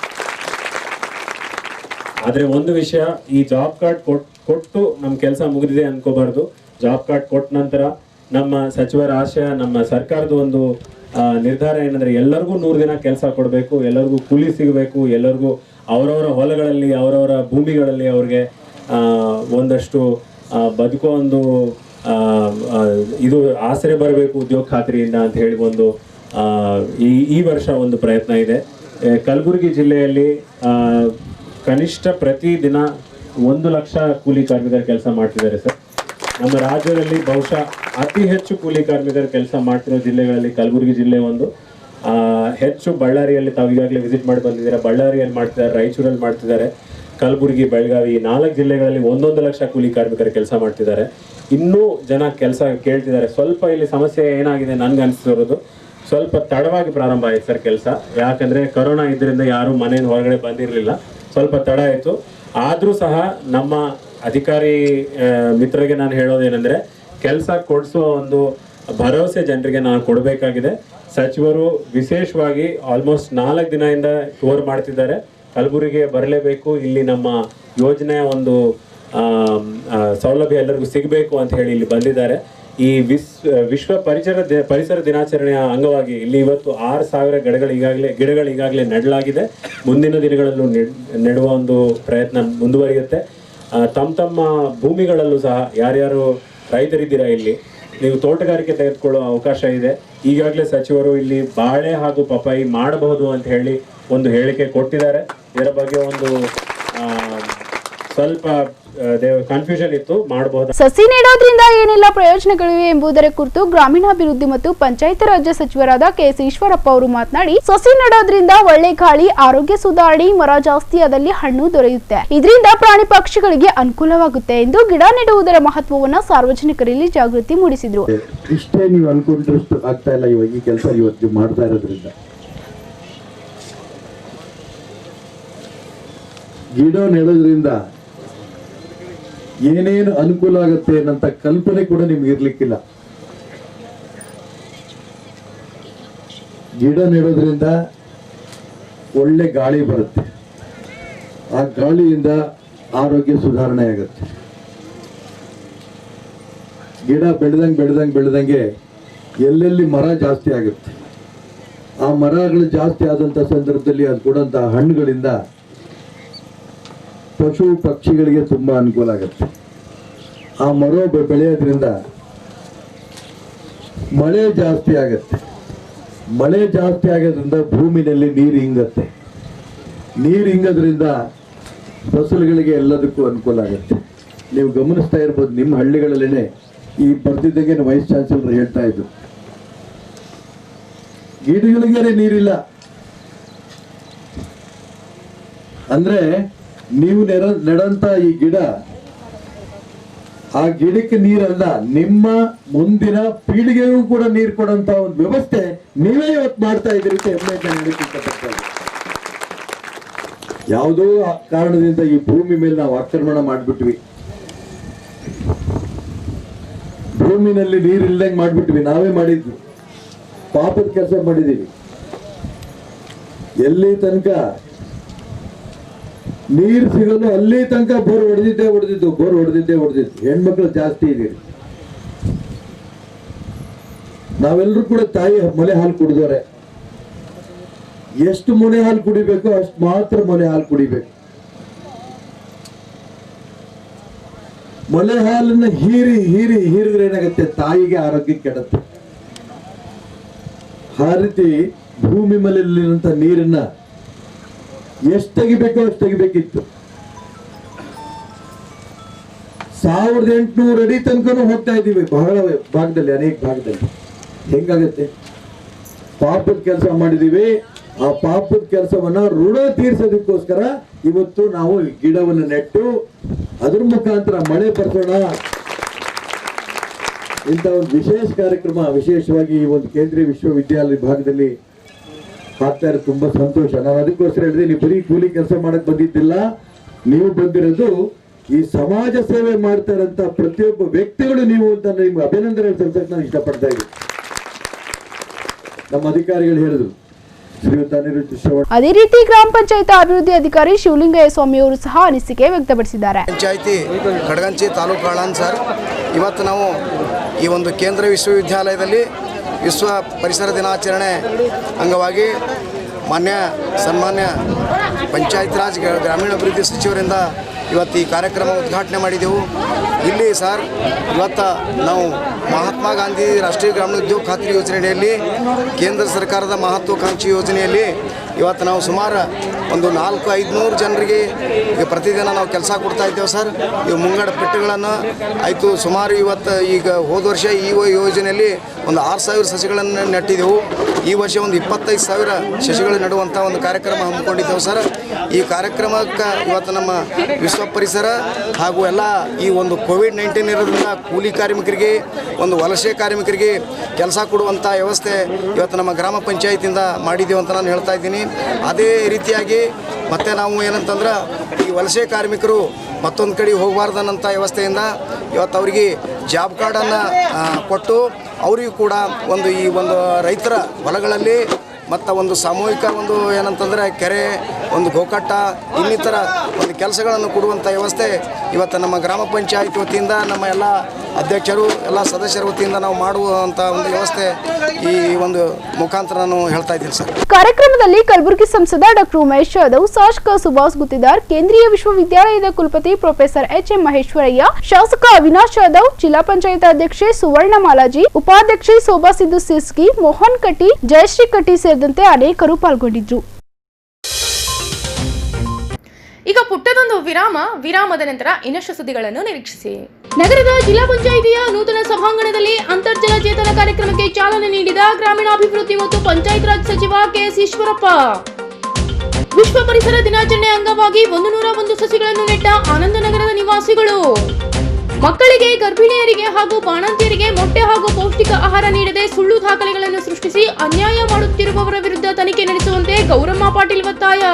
ಆದರೆ ಒಂದು ವಿಷಯ, ಈ ಜಾಬ್ ಕಾರ್ಡ್ ಕೊಟ್ಟು ನಮ್ಮ ಕೆಲಸ ಮುಗಿದಿದೆ ಅನ್ಕೋಬಾರ್ದು. ಜಾಬ್ ಕಾರ್ಡ್ ಕೊಟ್ಟ ನಂತರ ನಮ್ಮ ಸಚಿವರ ಆಶಯ, ನಮ್ಮ ಸರ್ಕಾರದ ಒಂದು ನಿರ್ಧಾರ ಏನಂದ್ರೆ ಎಲ್ಲರಿಗೂ 100 ದಿನ ಕೆಲಸ ಕೊಡಬೇಕು, ಎಲ್ಲರಿಗೂ ಕೂಲಿ ಸಿಗಬೇಕು, ಎಲ್ಲರಿಗೂ ಅವರವರ ಹೊಲಗಳಲ್ಲಿ, ಅವರವರ ಭೂಮಿಗಳಲ್ಲಿ ಅವ್ರಿಗೆ ಒಂದಷ್ಟು ಬದುಕೋ ಒಂದು ಇದು ಆಸರೆ ಬರಬೇಕು ಉದ್ಯೋಗ ಖಾತ್ರಿಯಿಂದ ಅಂತ ಹೇಳಿ ಒಂದು ಈ ವರ್ಷ ಒಂದು ಪ್ರಯತ್ನ ಇದೆ. ಕಲಬುರಗಿ ಜಿಲ್ಲೆಯಲ್ಲಿ ಕನಿಷ್ಠ ಪ್ರತಿದಿನ 1 ಲಕ್ಷ ಕೂಲಿ ಕಾರ್ಮಿಕರು ಕೆಲಸ ಮಾಡ್ತಿದ್ದಾರೆ ಸರ್. ನಮ್ಮ ರಾಜ್ಯದಲ್ಲಿ ಬಹುಶಃ ಅತಿ ಹೆಚ್ಚು ಕೂಲಿ ಕಾರ್ಮಿಕರು ಕೆಲಸ ಮಾಡ್ತಿರೋ ಜಿಲ್ಲೆಗಳಲ್ಲಿ ಕಲಬುರಗಿ ಜಿಲ್ಲೆ ಒಂದು. ಹೆಚ್ಚು ಬಳ್ಳಾರಿಯಲ್ಲಿ ತಾವು ಈಗಾಗಲೇ ವಿಸಿಟ್ ಮಾಡಿ ಬಂದಿದ್ದಾರೆ. ಬಳ್ಳಾರಿಯಲ್ಲಿ ಮಾಡ್ತಿದ್ದಾರೆ, ರಾಯಚೂರಲ್ಲಿ ಮಾಡ್ತಿದ್ದಾರೆ, ಕಲಬುರಗಿ, ಬೆಳಗಾವಿ 4 ಜಿಲ್ಲೆಗಳಲ್ಲಿ 1 ಲಕ್ಷ ಕೂಲಿ ಕಾರ್ಮಿಕರು ಕೆಲಸ ಮಾಡ್ತಿದ್ದಾರೆ. ಇನ್ನೂ ಜನ ಕೆಲಸ ಕೇಳ್ತಿದ್ದಾರೆ. ಸ್ವಲ್ಪ ಇಲ್ಲಿ ಸಮಸ್ಯೆ ಏನಾಗಿದೆ ನನ್ಗೆ ಅನಿಸ್ತಿರೋದು, ಸ್ವಲ್ಪ ತಡವಾಗಿ ಪ್ರಾರಂಭ ಆಯ್ತು ಸರ್ ಕೆಲಸ. ಯಾಕಂದರೆ ಕೊರೋನಾ ಇದರಿಂದ ಯಾರೂ ಮನೆಯಿಂದ ಹೊರಗಡೆ ಬಂದಿರಲಿಲ್ಲ, ಸ್ವಲ್ಪ ತಡ ಆಯಿತು. ಆದರೂ ಸಹ ನಮ್ಮ ಅಧಿಕಾರಿ ಮಿತ್ರರಿಗೆ ನಾನು ಹೇಳೋದೇನೆಂದರೆ, ಕೆಲಸ ಕೊಡಿಸುವ ಒಂದು ಭರವಸೆ ಜನರಿಗೆ ನಾನು ಕೊಡಬೇಕಾಗಿದೆ. ಸಚಿವರು ವಿಶೇಷವಾಗಿ ಆಲ್ಮೋಸ್ಟ್ 4 ದಿನದಿಂದ ಟೂರ್ ಮಾಡ್ತಿದ್ದಾರೆ. ಕಲಬುರಗಿಗೆ ಬರಲೇಬೇಕು, ಇಲ್ಲಿ ನಮ್ಮ ಯೋಜನೆಯ ಒಂದು ಸೌಲಭ್ಯ ಎಲ್ಲರಿಗೂ ಸಿಗಬೇಕು ಅಂತ ಹೇಳಿ ಇಲ್ಲಿ ಬಂದಿದ್ದಾರೆ. ಈ ವಿಶ್ವ ಪರಿಸರ ದಿನಾಚರಣೆಯ ಅಂಗವಾಗಿ ಇಲ್ಲಿ ಇವತ್ತು 6,000 ಗಿಡಗಳು ಈಗಾಗಲೇ ನೆಡಲಾಗಿದೆ. ಮುಂದಿನ ದಿನಗಳಲ್ಲೂ ನೆಡುವ ಒಂದು ಪ್ರಯತ್ನ ಮುಂದುವರಿಯುತ್ತೆ. ತಮ್ಮ ಭೂಮಿಗಳಲ್ಲೂ ಸಹ ಯಾರ್ಯಾರು ರೈತರಿದ್ದೀರಾ, ಇಲ್ಲಿ ನೀವು ತೋಟಗಾರಿಕೆ ತೆಗೆದುಕೊಳ್ಳುವ ಅವಕಾಶ ಇದೆ. ಈಗಾಗಲೇ ಸಚಿವರು ಇಲ್ಲಿ ಬಾಳೆ ಹಾಗೂ ಪಪಾಯಿ ಮಾಡಬಹುದು ಅಂತ ಹೇಳಿ ಒಂದು ಹೇಳಿಕೆ ಕೊಟ್ಟಿದ್ದಾರೆ. ಇದರ ಬಗ್ಗೆ ಒಂದು ಸ್ವಲ್ಪ ಕನ್ಫ್ಯೂಷನ್ ಇತ್ತು, ಮಾಡಬಹುದು. ಸಸಿ ನೆಡೋದ್ರಿಂದ ಏನೆಲ್ಲ ಪ್ರಯೋಜನಗಳಿವೆ ಎಂಬುದರ ಕುರಿತು ಗ್ರಾಮೀಣಾಭಿವೃದ್ಧಿ ಮತ್ತು ಪಂಚಾಯತ್ ರಾಜ್ಯ ಸಚಿವರಾದ ಕೆ.ಎಸ್. ಈಶ್ವರಪ್ಪ ಅವರು ಮಾತನಾಡಿ, ಸಸಿ ನೆಡೋದ್ರಿಂದ ಒಳ್ಳೆ ಗಾಳಿ, ಆರೋಗ್ಯ ಸುಧಾರಣೆ, ಮರ ಜಾಸ್ತಿ ಆದಲ್ಲಿ ಹಣ್ಣು ದೊರೆಯುತ್ತೆ, ಇದರಿಂದ ಪ್ರಾಣಿ ಪಕ್ಷಿಗಳಿಗೆ ಅನುಕೂಲವಾಗುತ್ತೆ ಎಂದು ಗಿಡ ನೆಡುವುದರ ಮಹತ್ವವನ್ನು ಸಾರ್ವಜನಿಕರಲ್ಲಿ ಜಾಗೃತಿ ಮೂಡಿಸಿದ್ರು. ಇಷ್ಟೇ ನೀವು ಅನ್ಕೊಂಡ್ರಷ್ಟು ಆಗ್ತಾ ಇಲ್ಲ ಇವಾಗ ಈ ಕೆಲಸ ಇವತ್ತು ಮಾಡ್ತಾ ಇರೋದ್ರಿಂದ. ಗಿಡ ನೆಡೋದ್ರಿಂದ ಏನೇನು ಅನುಕೂಲ ಆಗುತ್ತೆ ಅನ್ನಂತ ಕಲ್ಪನೆ ಕೂಡ ನಿಮ್ಗೆ ಇರ್ಲಿಕ್ಕಿಲ್ಲ. ಗಿಡ ನೆಡೋದ್ರಿಂದ ಒಳ್ಳೆ ಗಾಳಿ ಬರುತ್ತೆ, ಆ ಗಾಳಿಯಿಂದ ಆರೋಗ್ಯ ಸುಧಾರಣೆ ಆಗುತ್ತೆ. ಗಿಡ ಬೆಳೆದಂಗೆ ಎಲ್ಲೆಲ್ಲಿ ಮರ ಜಾಸ್ತಿ ಆಗುತ್ತೆ, ಆ ಮರಗಳು ಜಾಸ್ತಿ ಆದಂತ ಸಂದರ್ಭದಲ್ಲಿ ಅದು ಕೊಡುವಂತ ಹಣ್ಣುಗಳಿಂದ ಪಶು ಪಕ್ಷಿಗಳಿಗೆ ತುಂಬಾ ಅನುಕೂಲ ಆಗುತ್ತೆ. ಆ ಮರ ಬೆಳೆಯೋದ್ರಿಂದ ಮಳೆ ಜಾಸ್ತಿ ಆಗುತ್ತೆ. ಮಳೆ ಜಾಸ್ತಿ ಆಗೋದ್ರಿಂದ ಭೂಮಿನಲ್ಲಿ ನೀರು ಇಂಗತ್ತೆ. ನೀರು ಇಂಗೋದ್ರಿಂದ ಫಸಲುಗಳಿಗೆ ಎಲ್ಲದಕ್ಕೂ ಅನುಕೂಲ ಆಗುತ್ತೆ. ನೀವು ಗಮನಿಸ್ತಾ ಇರ್ಬೋದು, ನಿಮ್ಮ ಹಳ್ಳಿಗಳಲ್ಲೇನೆ ಈ ಬರ್ತಿದ್ದಂಗೆ ವೈಸ್ ಚಾನ್ಸಲರ್ ಹೇಳ್ತಾ ಇದ್ರು, ಗಿಡಗಳಿಗೆ ನೀರಿಲ್ಲ ಅಂದ್ರೆ ನೀವು ನೆಡಂತ ಈ ಗಿಡ, ಆ ಗಿಡಕ್ಕೆ ನೀರಲ್ಲ, ನಿಮ್ಮ ಮುಂದಿನ ಪೀಳಿಗೆಗೂ ಕೂಡ ನೀರು ಕೊಡಂತ ಒಂದು ವ್ಯವಸ್ಥೆ ನೀವೇ ಇವತ್ತು ಮಾಡ್ತಾ ಇದ್ದೀರಿ. ಯಾವುದೋ ಕಾರಣದಿಂದ ಈ ಭೂಮಿ ಮೇಲೆ ನಾವು ಆಕ್ರಮಣ ಮಾಡ್ಬಿಟ್ವಿ, ಭೂಮಿನಲ್ಲಿ ನೀರು ಇಲ್ದಂಗೆ ಮಾಡ್ಬಿಟ್ವಿ. ನಾವೇ ಮಾಡಿದ್ವಿ, ಪಾಪದ ಕೆಲಸ ಮಾಡಿದೀವಿ. ಎಲ್ಲಿ ತನಕ ನೀರು ಸಿಗಲು ಅಲ್ಲಿ ತನಕ ಬೋರ್ ಹೊಡೆದಿದ್ದೆ. ಹೆಣ್ಮಕ್ಳು ಜಾಸ್ತಿ ಇದೀರಿ. ನಾವೆಲ್ಲರೂ ಕೂಡ ತಾಯಿ ಮೊಲೆ ಹಾಲು ಕುಡಿದವ್ರೆ. ಎಷ್ಟು ಮೊನೆ ಹಾಲು ಕುಡಿಬೇಕು ಅಷ್ಟು ಮಾತ್ರ ಮೊಲೆ ಹಾಲು ಕುಡಿಬೇಕು. ಮೊಲೆ ಹಾಲನ್ನ ಹೀರಿದ್ರೆ ಏನಾಗುತ್ತೆ, ತಾಯಿಗೆ ಆರೋಗ್ಯ ಕೆಡುತ್ತೆ. ಆ ರೀತಿ ಭೂಮಿ ಮೇಲಿರುವಂತ ನೀರನ್ನ ಎಷ್ಟು ತೆಗಿಬೇಕೋ ಅಷ್ಟು ತೆಗಿಬೇಕಿತ್ತು. 1800 ಅಡಿ ತನಕನೂ ಹೋಗ್ತಾ ಇದ್ದೀವಿ ಬಹಳ ಭಾಗದಲ್ಲಿ, ಅನೇಕ ಭಾಗದಲ್ಲಿ. ಹೆಂಗಾಗತ್ತೆ? ಪಾಪದ ಕೆಲಸ ಮಾಡಿದೀವಿ. ಆ ಪಾಪದ ಕೆಲಸವನ್ನ ಋಣ ತೀರ್ಸೋದಕ್ಕೋಸ್ಕರ ಇವತ್ತು ನಾವು ಗಿಡವನ್ನು ನೆಟ್ಟು ಅದ್ರ ಮುಖಾಂತರ ಮಳೆ ಬರ್ಸೋಣ ಇಂಥ ಒಂದು ವಿಶೇಷ ಕಾರ್ಯಕ್ರಮ, ವಿಶೇಷವಾಗಿ ಈ ಒಂದು ಕೇಂದ್ರೀಯ ವಿಶ್ವವಿದ್ಯಾಲಯ ಭಾಗದಲ್ಲಿ ಆಗ್ತಾ ಇರೋದು ತುಂಬಾ ಸಂತೋಷ. ನಾನು ಅದಕ್ಕೋಸ್ಕರ ಹೇಳಿದೆ, ನೀವು ಬರೀ ಕೂಲಿ ಕೆಲಸ ಮಾಡಕ್ ಬಂದಿದ್ದಿಲ್ಲ, ನೀವು ಬಂದಿರೋದು ಈ ಸಮಾಜ ಸೇವೆ ಮಾಡ್ತಾ ಇರೋಂಥ ಪ್ರತಿಯೊಬ್ಬ ವ್ಯಕ್ತಿಗಳು ನೀವು ಅಂತ ನಿಮ್ಗೆ ಅಭಿನಂದನೆ ಸಲ್ಲಿಸಕ್ಕೆ ನಾನು ಇಷ್ಟಪಡ್ತಾ ಇದ್ದೀನಿ. ನಮ್ಮ ಅಧಿಕಾರಿಗಳು ಹೇಳಿದ್ರು, ಅದೇ ರೀತಿ ಗ್ರಾಮ ಪಂಚಾಯತ್ ಅಭಿವೃದ್ಧಿ ಅಧಿಕಾರಿ ಶಿವಲಿಂಗಯ್ಯ ಸ್ವಾಮಿ ಅವರು ಸಹ ಅನಿಸಿಕೆ ವ್ಯಕ್ತಪಡಿಸಿದ್ದಾರೆ. ಪಂಚಾಯತಿ ಕಡಗಂಚಿ ತಾಲೂಕು ಆಳನ್ ಸರ್, ಇವತ್ತು ನಾವು ಈ ಒಂದು ಕೇಂದ್ರ ವಿಶ್ವವಿದ್ಯಾಲಯದಲ್ಲಿ ವಿಶ್ವ ಪರಿಸರ ದಿನಾಚರಣೆ ಅಂಗವಾಗಿ ಸನ್ಮಾನ್ಯ ಪಂಚಾಯತ್ ರಾಜ್ ಗ್ರಾಮೀಣಾಭಿವೃದ್ಧಿ ಸಚಿವರಿಂದ ಇವತ್ತು ಈ ಕಾರ್ಯಕ್ರಮ ಉದ್ಘಾಟನೆ ಮಾಡಿದೆವು. ಇಲ್ಲಿ ಸರ್, ಇವತ್ತು ನಾವು ಮಹಾತ್ಮ ಗಾಂಧಿ ರಾಷ್ಟ್ರೀಯ ಗ್ರಾಮೀಣ ಉದ್ಯೋಗ ಖಾತ್ರಿ ಯೋಜನೆಯಲ್ಲಿ, ಕೇಂದ್ರ ಸರ್ಕಾರದ ಮಹತ್ವಾಕಾಂಕ್ಷಿ ಯೋಜನೆಯಲ್ಲಿ ಇವತ್ತು ನಾವು ಸುಮಾರು ಒಂದು 400-500 ಜನರಿಗೆ ಈಗ ಪ್ರತಿದಿನ ನಾವು ಕೆಲಸ ಕೊಡ್ತಾ ಇದ್ದೇವೆ ಸರ್. ಇವು ಮುಂಗಡ ಪೆಟ್ಟುಗಳನ್ನು ಆಯಿತು ಸುಮಾರು ಇವತ್ತು ಈಗ ಹೋದ ವರ್ಷ ಈ ಯೋಜನೆಯಲ್ಲಿ ಒಂದು 6000 ಸಸಿಗಳನ್ನು ನೆಟ್ಟಿದ್ದೆವು. ಈ ವರ್ಷ ಒಂದು 25,000 ಸಸಿಗಳು ನೆಡುವಂಥ ಒಂದು ಕಾರ್ಯಕ್ರಮ ಹಮ್ಮಿಕೊಂಡಿದ್ದೆವು ಸರ್. ಈ ಕಾರ್ಯಕ್ರಮಕ್ಕೆ ಇವತ್ತು ನಮ್ಮ ವಿಶ್ವ ಪರಿಸರ ಹಾಗೂ ಎಲ್ಲ ಈ ಒಂದು ಕೋವಿಡ್-19 ಇರೋದ್ರಿಂದ ಕೂಲಿ ಕಾರ್ಮಿಕರಿಗೆ, ಒಂದು ವಲಸೆ ಕಾರ್ಮಿಕರಿಗೆ ಕೆಲಸ ಕೊಡುವಂಥ ವ್ಯವಸ್ಥೆ ಇವತ್ತು ನಮ್ಮ ಗ್ರಾಮ ಪಂಚಾಯತಿಯಿಂದ ಮಾಡಿದ್ದೇವೆ ಅಂತ ನಾನು ಹೇಳ್ತಾ ಇದ್ದೀನಿ. ಅದೇ ರೀತಿಯಾಗಿ ಮತ್ತೆ ನಾವು ಏನಂತಂದ್ರೆ ಈ ವಲಸೆ ಕಾರ್ಮಿಕರು ಮತ್ತೊಂದು ಕಡೆ ಹೋಗಬಾರ್ದನ್ನಂಥ ವ್ಯವಸ್ಥೆಯಿಂದ ಇವತ್ತು ಅವರಿಗೆ ಜಾಬ್ ಕಾರ್ಡನ್ನು ಕೊಟ್ಟು ಅವರಿಗೂ ಕೂಡ ಒಂದು ಈ ಒಂದು ರೈತರ ಹೊಲಗಳಲ್ಲಿ ಮತ್ತು ಒಂದು ಸಾಮೂಹಿಕ ಒಂದು ಏನಂತಂದರೆ ಕೆರೆ, ಒಂದು ಗೋಕಟ್ಟ, ಇನ್ನಿತರ ಒಂದು ಕೆಲಸಗಳನ್ನು ಕೊಡುವಂಥ ವ್ಯವಸ್ಥೆ ಇವತ್ತು ನಮ್ಮ ಗ್ರಾಮ ಪಂಚಾಯತ್ ವತಿಯಿಂದ, ನಮ್ಮ ಎಲ್ಲ ಅಧ್ಯಕ್ಷರು, ಎಲ್ಲ ಸದಸ್ಯರ ವತಿಯಿಂದ ನಾವು ಮಾಡುವಂಥ ಒಂದು ವ್ಯವಸ್ಥೆ ಈ ಒಂದು ಮುಖಾಂತರ ನಾನು ಹೇಳ್ತಾ ಇದ್ದೀನಿ ಸರ್. ಕಾರ್ಯಕ್ರಮದಲ್ಲಿ ಕಲಬುರಗಿ ಸಂಸದ ಡಾಕ್ಟರ್ ಉಮೇಶ್ ಯಾದವ್, ಶಾಸಕ ಸುಭಾಷ್ ಗುತ್ತಿದಾರ್, ಕೇಂದ್ರೀಯ ವಿಶ್ವವಿದ್ಯಾಲಯದ ಕುಲಪತಿ ಪ್ರೊಫೆಸರ್ ಎಚ್.ಎಂ. ಮಹೇಶ್ವರಯ್ಯ, ಶಾಸಕ ಅವಿನಾಶ್ ಯಾದವ್, ಜಿಲ್ಲಾ ಪಂಚಾಯತ್ ಅಧ್ಯಕ್ಷೆ ಸುವರ್ಣ ಮಾಲಾಜಿ, ಉಪಾಧ್ಯಕ್ಷೆ ಶೋಭಾ ಸಿದ್ದು ಸಿರ್ಸ್ಗಿ, ಮೋಹನ್ ಕಟ್ಟಿ, ಜಯಶ್ರೀ ಕಟ್ಟಿ ಸೇರಿದಂತೆ ಅನೇಕರು ಪಾಲ್ಗೊಂಡಿದ್ರು. ಈಗ ಪುಟ್ಟದೊಂದು ವಿರಾಮದ ನಂತರ ಇನ್ನಷ್ಟು ಸುದ್ದಿಗಳನ್ನು ನಿರೀಕ್ಷಿಸಿ. ನಗರದ ಜಿಲ್ಲಾ ಪಂಚಾಯಿತಿಯ ನೂತನ ಸಭಾಂಗಣದಲ್ಲಿ ಅಂತರ್ಜಲ ಚೇತನ ಕಾರ್ಯಕ್ರಮಕ್ಕೆ ಚಾಲನೆ ನೀಡಿದ ಗ್ರಾಮೀಣಾಭಿವೃದ್ಧಿ ಮತ್ತು ಪಂಚಾಯತ್ ರಾಜ್ ಸಚಿವ ಕೆಎಸ್ ಈಶ್ವರಪ್ಪ. ವಿಶ್ವ ಪರಿಸರ ದಿನಾಚರಣೆ ಅಂಗವಾಗಿ 101 ಸಸಿಗಳನ್ನು ನೆಟ್ಟ ಆನಂದನಗರದ ನಿವಾಸಿಗಳು. ಮಕ್ಕಳಿಗೆ, ಗರ್ಭಿಣಿಯರಿಗೆ ಹಾಗೂ ಬಾಣಂತಿಯರಿಗೆ ಮೊಟ್ಟೆ ಹಾಗೂ ಪೌಷ್ಟಿಕ ಆಹಾರ ನೀಡದೆ ಸುಳ್ಳು ದಾಖಲೆಗಳನ್ನು ಸೃಷ್ಟಿಸಿ ಅನ್ಯಾಯ ಮಾಡುತ್ತಿರುವವರ ವಿರುದ್ಧ ತನಿಖೆ ನಡೆಸುವಂತೆ ಗೌರಮ್ಮ ಪಾಟೀಲ್ ಒತ್ತಾಯ.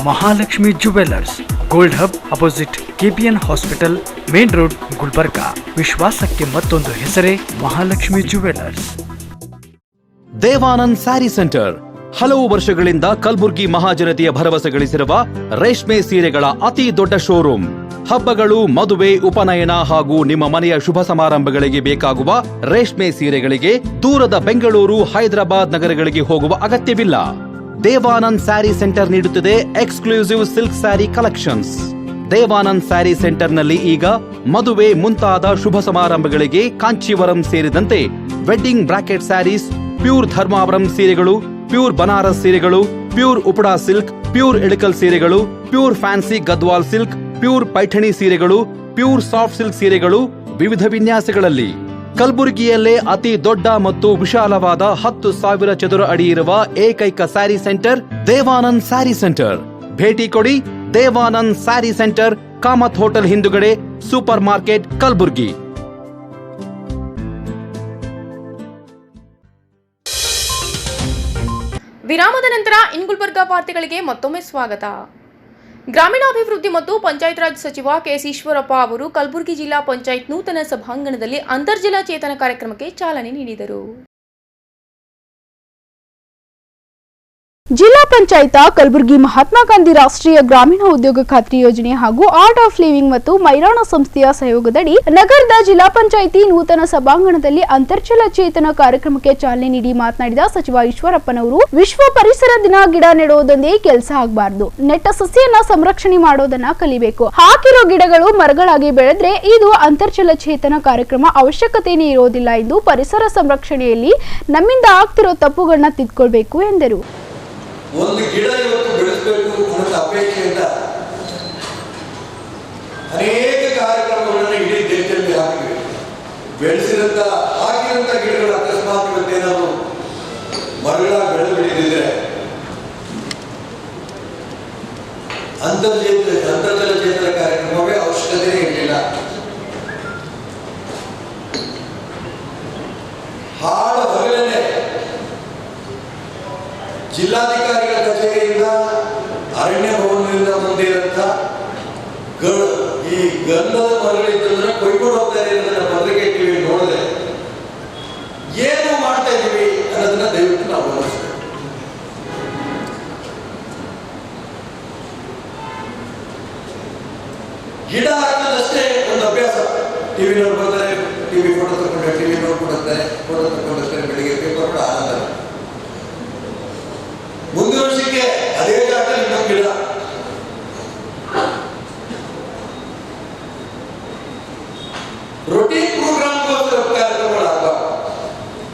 Mahalakshmi jewellers, gold hub opposite KPN hospital, main road, Gulbarga. ವಿಶ್ವಾಸಕ್ಕೆ ಮತ್ತೊಂದು ಹೆಸರೇ ಮಹಾಲಕ್ಷ್ಮಿ ಜುವೆಲ್ಲರ್ಸ್. ದೇವಾನಂದ್ ಸ್ಯಾರಿ ಸೆಂಟರ್ ಹಲವು ವರ್ಷಗಳಿಂದ ಕಲಬುರ್ಗಿ ಮಹಾಜನತೆಯ ಭರವಸೆ ಗಳಿಸಿರುವ ರೇಷ್ಮೆ ಸೀರೆಗಳ ಅತಿ ದೊಡ್ಡ ಶೋರೂಮ್. ಹಬ್ಬಗಳು, ಮದುವೆ, ಉಪನಯನ ಹಾಗೂ ನಿಮ್ಮ ಮನೆಯ ಶುಭ ಸಮಾರಂಭಗಳಿಗೆ ಬೇಕಾಗುವ ರೇಷ್ಮೆ ಸೀರೆಗಳಿಗೆ ದೂರದ ಬೆಂಗಳೂರು, ಹೈದರಾಬಾದ್ ನಗರಗಳಿಗೆ ಹೋಗುವ ಅಗತ್ಯವಿಲ್ಲ. ದೇವಾನಂದ್ ಸ್ಯಾರಿ ಸೆಂಟರ್ ನೀಡುತ್ತಿದೆ exclusive silk sari collections. Devanand sari ಸೆಂಟರ್ನಲ್ಲಿ ಈಗ ಮದುವೆ ಮುಂತಾದ ಶುಭ ಸಮಾರಂಭಗಳಿಗೆ ಕಾಂಚೀವರಂ ಸೇರಿದಂತೆ wedding brocade saris, pure Dharmavaram ಸೀರೆಗಳು, ಪ್ಯೂರ್ ಬನಾರಸ್ ಸೀರೆಗಳು, pure Uppada silk, pure Ilkal ಸೀರೆಗಳು, pure fancy Gadwal silk, pure Paithani ಸೀರೆಗಳು, ಪ್ಯೂರ್ ಸಾಫ್ಟ್ ಸಿಲ್ಕ್ ಸೀರೆಗಳು ವಿವಿಧ ವಿನ್ಯಾಸಗಳಲ್ಲಿ. ಕಲಬುರಗಿಯಲ್ಲೇ ಅತಿ ದೊಡ್ಡ ಮತ್ತು ವಿಶಾಲವಾದ 10,000 ಚದುರ ಅಡಿ ಇರುವ ಏಕೈಕ ಸ್ಯಾರಿ ಸೆಂಟರ್ ದೇವಾನಂದ್ ಸ್ಯಾರಿ ಸೆಂಟರ್. ಭೇಟಿ ಕೊಡಿ. ದೇವಾನಂದ್ ಸ್ಯಾರಿ ಸೆಂಟರ್, ಕಾಮತ್ ಹೋಟೆಲ್ ಹಿಂದುಗಡೆ, ಸೂಪರ್ ಮಾರ್ಕೆಟ್, ಕಲಬುರ್ಗಿ. ವಿರಾಮದ ನಂತರ ಗುಲ್ಬರ್ಗಾ ವಾರ್ತೆಗಳಿಗೆ ಮತ್ತೊಮ್ಮೆ ಸ್ವಾಗತ. ಗ್ರಾಮೀಣಾಭಿವೃದ್ಧಿ ಮತ್ತು ಪಂಚಾಯತ್ ರಾಜ್ ಸಚಿವ ಕೆಎಸ್ ಈಶ್ವರಪ್ಪ ಅವರು ಕಲಬುರಗಿ ಜಿಲ್ಲಾ ಪಂಚಾಯತ್ ನೂತನ ಸಭಾಂಗಣದಲ್ಲಿ ಅಂತರ್ಜಲ ಚೇತನ ಕಾರ್ಯಕ್ರಮಕ್ಕೆ ಚಾಲನೆ ನೀಡಿದರು. ಜಿಲ್ಲಾ ಪಂಚಾಯತ್ ಕಲಬುರಗಿ ಮಹಾತ್ಮ ಗಾಂಧಿ ರಾಷ್ಟ್ರೀಯ ಗ್ರಾಮೀಣ ಉದ್ಯೋಗ ಖಾತ್ರಿ ಯೋಜನೆ ಹಾಗೂ ಆರ್ಟ್ ಆಫ್ ಲಿವಿಂಗ್ ಮತ್ತು ಮೈರಾಣ ಸಂಸ್ಥೆಯ ಸಹಯೋಗದಡಿ ನಗರದ ಜಿಲ್ಲಾ ಪಂಚಾಯಿತಿ ನೂತನ ಸಭಾಂಗಣದಲ್ಲಿ ಅಂತರ್ಜಲ ಚೇತನ ಕಾರ್ಯಕ್ರಮಕ್ಕೆ ಚಾಲನೆ ನೀಡಿ ಮಾತನಾಡಿದ ಸಚಿವ ಈಶ್ವರಪ್ಪನವರು, ವಿಶ್ವ ಪರಿಸರ ದಿನ ಗಿಡ ನೆಡುವುದೊಂದೇ ಕೆಲಸ ಆಗಬಾರದು, ನೆಟ್ಟ ಸಸಿಯನ್ನ ಸಂರಕ್ಷಣೆ ಮಾಡೋದನ್ನ ಕಲಿಬೇಕು. ಹಾಕಿರೋ ಗಿಡಗಳು ಮರಗಳಾಗಿ ಬೆಳೆದ್ರೆ ಇದು ಅಂತರ್ಜಲ ಚೇತನ ಕಾರ್ಯಕ್ರಮ ಅವಶ್ಯಕತೆನೇ ಇರೋದಿಲ್ಲ ಎಂದು ಪರಿಸರ ಸಂರಕ್ಷಣೆಯಲ್ಲಿ ನಮ್ಮಿಂದ ಆಗ್ತಿರೋ ತಪ್ಪುಗಳನ್ನ ತಿದ್ಕೊಳ್ಬೇಕು ಎಂದರು. ಒಂದು ಗಿಡ ಇವತ್ತು ಬೆಳೆಸಬೇಕು ಅನ್ನೋ ಅಪೇಕ್ಷೆಯಿಂದ ಅನೇಕ ಕಾರ್ಯಕ್ರಮಗಳನ್ನು ಇಡೀ ದೇಶದಲ್ಲಿ ಹಾಕಿವೆ. ಹಾಕಿದಂತ ಗಿಡಗಳು ಅಕಸ್ಮಾತ್ ಇವತ್ತೇನಾದ್ರು ಮರಗಳ ಬೆಳೆದು ಬಿಟ್ಟಿದ್ರೆ ಅಂತರ್ಜಲ ಚೇತನ ಕಾರ್ಯಕ್ರಮವೇ ಅವಶ್ಯಕತೆ ಇರಲಿಲ್ಲ. ಹಾಡು ಹಗಲೇ ಜಿಲ್ಲಾಧಿಕಾರಿಗಳ ಕಚೇರಿಯಿಂದ ಅರಣ್ಯ ಭವನದಿಂದ ಮುಂದೆ ಇರುತ್ತ ಈ ಗಂಧದ ಮರಗಳಿದ್ದರೆ ಕೊಯ್ಕೊಂಡು ಹೋಗ್ತಾರೆ ಅನ್ನೋದನ್ನ ಪತ್ರಿಕೆ ಟಿವಿ ನೋಡಿದ್ರೆ ಏನು ಮಾಡ್ತಾ ಇದೀವಿ ಅನ್ನೋದನ್ನ ದಯವಿಟ್ಟು ನಾವು ಗಮನಿಸ್ಬೇಕು. ಗಿಡ ಹಾಕೋದಷ್ಟೇ ಒಂದು ಅಭ್ಯಾಸ. ಟಿವಿ ನೋಡ್ಕೊತಾರೆ, ಟಿವಿ ಫೋಟೋ ತಗೊಂಡ್ರೆ ಟಿವಿ ನೋಡ್ಕೊಡುತ್ತಾರೆ, ಫೋಟೋ ತಗೊಂಡಿರ್ತಾರೆ, ಬೆಳಿಗ್ಗೆ ಪೇಪರ್ ಕೂಡ ಆನಂದ. ಮುಂದಿನ ವರ್ಷಕ್ಕೆ ಅದೇ ಜಾಗ ಇನ್ನೊಂದು ಗಿಡ. ರೊಟೀನ್ ಪ್ರೋಗ್ರಾಮ್ಗೋಸ್ಕರ ಕಾರ್ಯಕ್ರಮಗಳಾಗಬಾರ್ದು.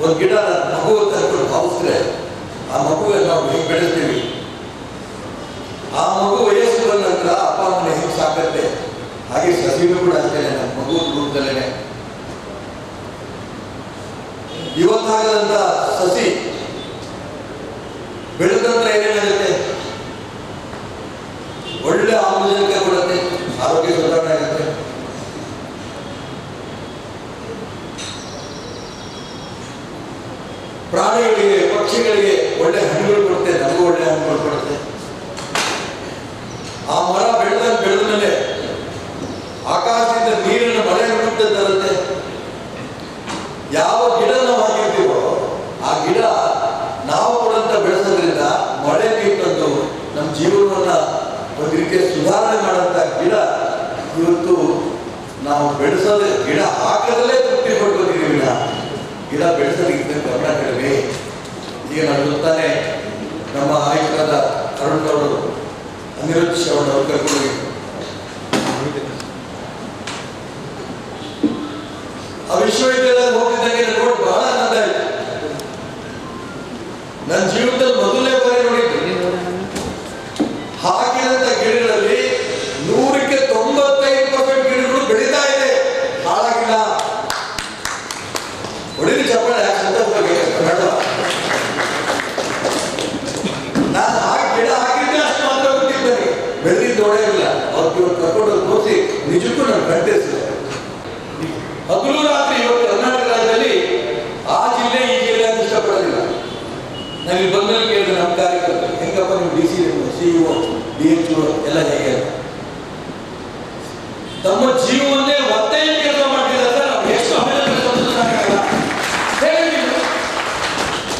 ಒಂದು ಗಿಡ ಮಗು ತರ್ಕೊಂಡು ಭಾವಿಸಿದ್ರೆ ಆ ಮಗುವನ್ನು ನಾವು ಹೇಗೆ ಬೆಳೆಸ್ತೀವಿ, ಆ ಮಗು ವಯಸ್ಸು ಬಂದ ನಂತರ ಅಪ್ಪ ಅಮ್ಮನ ಹೇಗೆ ಸಾಕತ್ತೆ, ಹಾಗೆ ಸಸಿನೂ ಕೂಡ ಅಷ್ಟೇ ನಮ್ಮ ಮಗು ರೂಪದಲ್ಲೇ. ಇವತ್ತಾಗದಂತ ಸಸಿ ಬೆಳೆದ ನಂತರ ಏನೇನಾಗುತ್ತೆ, ಒಳ್ಳೆ ಆಮ್ಲಜನಕ ಕೊಡುತ್ತೆ, ಪ್ರಾಣಿಗಳಿಗೆ, ಪಕ್ಷಿಗಳಿಗೆ ಒಳ್ಳೆ ಹಣ್ಣುಗಳು ಕೊಡುತ್ತೆ, ನಮಗೂ ಒಳ್ಳೆ ಹಣ್ಣುಗಳು ಕೊಡುತ್ತೆ. ಆ ಮರ ಬೆಳೆದ ಮೇಲೆ ಆಕಾಶದಿಂದ ನೀರಿನ ಮಳೆ ಬಿಡುತ್ತೆ ತರುತ್ತೆ. ಯಾವ ಗಿಡ ನಾವು ಹಾಕಿರ್ತೀವೋ ಆ ಗಿಡ ನಾವು ಕೊಡಂತ ಬೆಳೆಸೋದ್ರಿಂದ ಮಳೆ ನೀರು ತಂದು ನಮ್ಮ ಜೀವನವನ್ನ ಒಂದು ರೀತಿಯ ಸುಧಾರಣೆ ಮಾಡಂತ ಗಿಡ ಇವತ್ತು ನಾವು ಬೆಳೆಸೋದೇ, ಗಿಡ ಹಾಕದಲ್ಲೇ ತೃಪ್ತಿ ಪಡ್ಕೊಂಡಿದ್ದೀವಿ. ಗಿಡ ಬೆಳೆಸೋದಕ್ಕೆ ಗಮನ ಕಡಿಮೆ. ಈಗ ನಾನು ಗೊತ್ತಾನೆ ನಮ್ಮ ಆಯುಕ್ತರಾದ ಅರುಣ್ ಅವರು, ಅನಿರುದ್ಧ ಶ್ರವಣ ಅವರು ಕರ್ಕೊಂಡು ಆ ವಿಶ್ವವಿದ್ಯಾಲಯದಲ್ಲಿ ಹೋಗಿದ್ದಂಗೆ ನೋಡಿ ಬಹಳ ಆನಂದ ಆಯ್ತು. ನನ್ನ ಜೀವನದಲ್ಲಿ ಮೊದಲನೇ ಬಾರಿ ನೋಡಿದ್ದು ಹಾಕಿದಂತ ಗಿಡಗಳಲ್ಲಿ 100ಕ್ಕೆ 95% ಗಿಡಗಳು ಬೆಳೀತಾ ಇದೆ, ಹಾಳಾಗಿಲ್ಲ. ಹೊಡಿರಿ ಚಪ್ಪಾಳೆ ನಾನು ಗಿಡ ಹಾಕಿದ್ದೆ ಅಷ್ಟು ಮಾತ್ರ ಗೊತ್ತಿದ್ದೇನೆ, ಬೆಳೆದಿದ್ದು ನೋಡೇ ಇಲ್ಲ. ಅವ್ರಿಗೆ ಕರ್ಕೊಂಡು ತೋರಿಸಿ ನಿಜಕ್ಕೂ ನಾನು ಕಂಡಿಸಿದೆ. ಹಗಲು ರಾತ್ರಿ ಇವತ್ತು ಕರ್ನಾಟಕ ರಾಜ್ಯದಲ್ಲಿ ಆ ಜಿಲ್ಲೆ ಈ ಜಿಲ್ಲೆ ಅಂತ ಇಷ್ಟಪಡೋದಿಲ್ಲ. ನಾನು ಇಲ್ಲಿ ಬಂದಲ್ಲಿ ಕೇಳಿದೆ ನಮ್ಮ ಕಾರ್ಯಕರ್ತರು, ಹೆಂಗಪ್ಪ ನೀವು DC, CEO, DHO ಎಲ್ಲ ಹೇಗೆ ಅಂತ. ತಮ್ಮ ಜೀವವನ್ನೇ ಒತ್ತೆ ಕೆಲಸ ಮಾಡ್ತಿದ್ದಾರೆ ಸರ್. ನಾವು ಎಷ್ಟು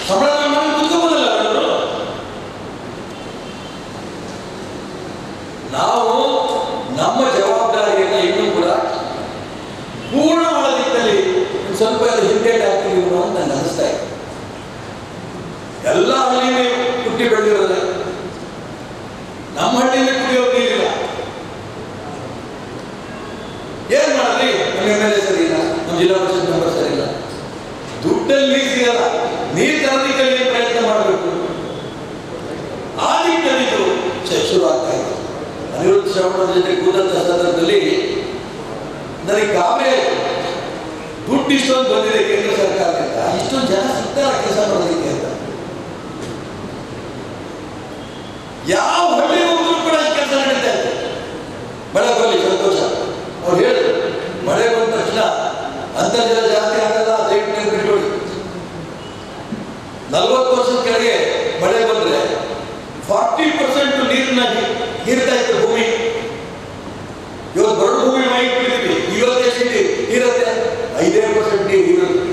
ಸಂಬಳ ಕುತ್ಕೋಬೋದಲ್ಲ ಅವರು. ನಾವು ನಮ್ಮ ಜವಾಬ್ದಾರಿಯನ್ನ ಇನ್ನೂ ಕೂಡ ಪೂರ್ಣ ಮಾಡೋದಿದ್ದಲ್ಲಿ ಸ್ವಲ್ಪ ಹಿಂದೇಟ್ ಆಗ್ತೀವಿ ಅಂತ ನನಗೆ ಅನಿಸ್ತಾ ಇದೆ. ಎಲ್ಲ ಹಳ್ಳಿನೇ ಹುಟ್ಟಿ ಬೆಳೆದಿರೋದೆ, ನಮ್ಮ ಹಳ್ಳಿನೇ ಕುಡಿಯೋ ನೀರಿಲ್ಲ. ಏನ್ ಮಾಡಿದ್ರಿ? ನಮ್ಮ MLA ಸರಿ ಇಲ್ಲ, ನಮ್ಮ ಜಿಲ್ಲಾ ಪರಿಷತ್ ಮೆಂಬರ್ ಸರಿ ಇಲ್ಲ. ದುಡ್ಡಲ್ಲಿ ನೀರು ಸಿಗಲ್ಲ, ನೀರು ತರಲಿಕ್ಕೆ ಪ್ರಯತ್ನ ಮಾಡಬೇಕು. ಆ ನಿಟ್ಟಿನಲ್ಲಿ ಶುರು ಆಗ್ತಾ ಇದೆ. ಅನಿರುದ್ಧ ಶ್ರವಣರ ಜೊತೆ ಕೂದಂತ ಸಂದರ್ಭದಲ್ಲಿ ನನಗೆ ಗಾಬರಿ, ದುಡ್ಡು ಇಷ್ಟೊಂದು ಬಂದಿದೆ ಕೇಂದ್ರ ಸರ್ಕಾರದಿಂದ, ಇಷ್ಟೊಂದು ಜನ ಸಿಗ್ತಾರ ಕೆಲಸ ಮಾಡೋದಕ್ಕೆ ಅಂತ. ಯಾವ ಹಳ್ಳಿ ಹೋದ್ರು ಕೂಡ ಕೆಲಸ ನಡೀತಾ ಇದೆ. ಮಳೆ ಬರಲಿ ಸಂತೋಷ. ಅವ್ರು ಹೇಳಿದ್ರು ಮಳೆ ಬಂದ ತಕ್ಷಣ ಅಂತರ್ಜಲ ಜಾಸ್ತಿ ಆಗಲ್ಲ, ದಯವಿಟ್ಟು ಬಿಟ್ಕೊಳ್ಳಿ. 40 ವರ್ಷದ ಕೆಳಗೆ ಮಳೆ ಬಂದ್ರೆ 40% ನೀರನ್ನ ಹೀರ್ತಾ ಇತ್ತು ಭೂಮಿ. ಇವತ್ತು ಬರಡು ಭೂಮಿ ಮೈ ಬಿಟ್ಟಿದ್ವಿ. ಇವತ್ತು ಎಷ್ಟು ಇರುತ್ತೆ? 5% ನೀರು ಇರುತ್ತೆ.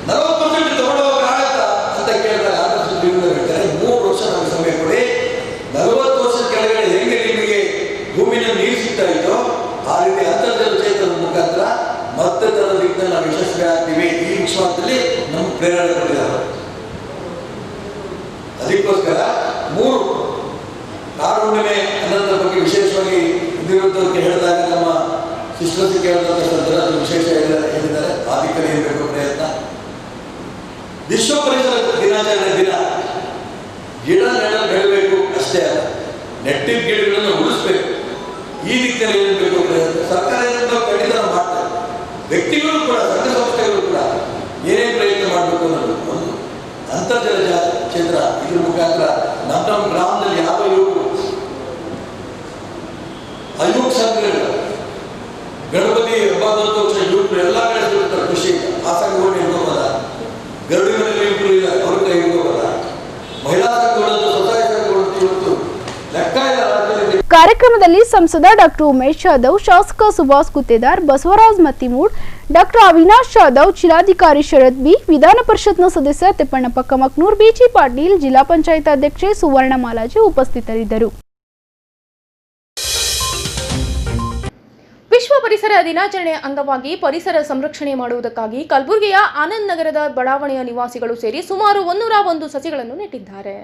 40% ತಗೊಂಡೋಗಕ್ಕಾಗತ್ತಾ ಅಂತ ಕೇಳಿದಾಗ ಆದಷ್ಟು ಹೇಳ್ತಾರೆ 3 ವರ್ಷ ನಮಗೆ ಸಮಯ ಕೊಡಿ. 40 ವರ್ಷದ ಕೆಳಗಡೆ ಹೆಂಗೆ ನಿಮಗೆ ಭೂಮಿನ ನೀರು ಸಿಗ್ತಾ ಇತ್ತೋ ಆ ರೀತಿ ಅಂತರ್ಜಲ ಚೇತನದ ಮುಖಾಂತರ ಮತ್ತೆ ತನ್ನ ದಿಕ್ಕಿನಲ್ಲಿ ನಾವು ಯಶಸ್ವಿ ಆಗ್ತೀವಿ. ಈ ವಿಶ್ವಾಸದಲ್ಲಿ ನಮ್ಗೆ ಪ್ರೇರಣೆ ಕೊಟ್ಟಿದ್ದಾರೆ. ಅದಕ್ಕೋಸ್ಕರ 3 ಕಾರುಣ್ಣಿಮೆ ಅನ್ನೋದ್ರ ಬಗ್ಗೆ ವಿಶೇಷವಾಗಿ ವಿರೋಧಕ್ಕೆ ಹೇಳಿದಾಗ ನಮ್ಮ ಶಿಷ್ಟತೆ ಕೇಳಿದಂಥ ಸಂದರ್ಭ ವಿಶೇಷ ಹೇಳಿದ್ದಾರೆ. ಆದಿಕಲಿ ಇರಬೇಕು ಪ್ರಯತ್ನ. ವಿಶ್ವ ಪರಿಸರ ದಿನಾಚರಣೆ ದಿನ ಗಿಡ ಬೆಳಬೇಕು ಅಷ್ಟೇ ಅಲ್ಲ, ನೆಟ್ಟಿದ್ದ ಗಿಡಗಳನ್ನು ಉಳಿಸ್ಬೇಕು. ಈ ದಿಕ್ಕಿನಲ್ಲಿ ಏನಿರಬೇಕು ಪ್ರಯತ್ನ. ಸರ್ಕಾರ ಏನಂತ ಖಂಡಿತ ಮಾಡ್ತಾರೆ, ವ್ಯಕ್ತಿಗಳು ಕೂಡ, ಸಂಘ ಸಂಸ್ಥೆಗಳು ಕೂಡ ಏನೇನು ಪ್ರಯತ್ನ ಮಾಡಬೇಕು ಅನ್ನೋದು ಒಂದು ಅಂತರ್ಜಲ ಕ್ಷೇತ್ರ. ಇದ್ರ ಮುಖಾಂತರ ನಮ್ಮ ಗ್ರಾಮದಲ್ಲಿ ಯಾವ ಯುವಕರು ಅಯುವ ಸಂಘಗಳು ಗಣಪತಿ ಹಬ್ಬದಂತ ಯುವಕರು ಎಲ್ಲ ಕಡೆ ಸಿಗುತ್ತಾರೆ. ಖುಷಿ ಆ ಸಂಘಗಳು ಇರ್ಬೋದ, ಗರುಡಿ ಮನೆಯಲ್ಲಿ ಯುವಕರು ಇಲ್ಲ ಅವ್ರ ಕೈ ಇರ್ಬೋದ, ಮಹಿಳಾ ಸಂಘಗಳಂತೂ, ಸ್ವಸಹಾಯ ಸಂಘಗಳಂತೂ ಇವತ್ತು ಲೆಕ್ಕ ಇಲ್ಲ ರಾಜ್ಯದಲ್ಲಿ. ಕಾರ್ಯಕ್ರಮದಲ್ಲಿ ಸಂಸದ ಡಾಕ್ಟರ್ ಉಮೇಶ್ ಜಾಧವ್, ಶಾಸಕ ಸುಭಾಷ್ ಗುತ್ತೇದಾರ್, ಬಸವರಾಜ್ ಮತ್ತಿಮೂಡ್, ಡಾಕ್ಟರ್ ಅವಿನಾಶ್ ಜಾಧವ್, ಜಿಲ್ಲಾಧಿಕಾರಿ ಶರದ್ ಬಿ, ವಿಧಾನ ಪರಿಷತ್ನ ಸದಸ್ಯ ತಿಪ್ಪಣ್ಣಪ್ಪ ಕಮಕ್ನೂರ್, ಬಿಜಿ ಪಾಟೀಲ್, ಜಿಲ್ಲಾ ಪಂಚಾಯತ್ ಅಧ್ಯಕ್ಷೆ ಸುವರ್ಣ ಮಾಲಾಜಿ ಉಪಸ್ಥಿತರಿದ್ದರು. ವಿಶ್ವ ಪರಿಸರ ದಿನಾಚರಣೆಯ ಅಂಗವಾಗಿ ಪರಿಸರ ಸಂರಕ್ಷಣೆ ಮಾಡುವುದಕ್ಕಾಗಿ ಕಲಬುರಗಿಯ ಆನಂದ್ ನಗರದ ಬಡಾವಣೆಯ ನಿವಾಸಿಗಳು ಸೇರಿ ಸುಮಾರು 101 ಸಸಿಗಳನ್ನು ನೆಟ್ಟಿದ್ದಾರೆ.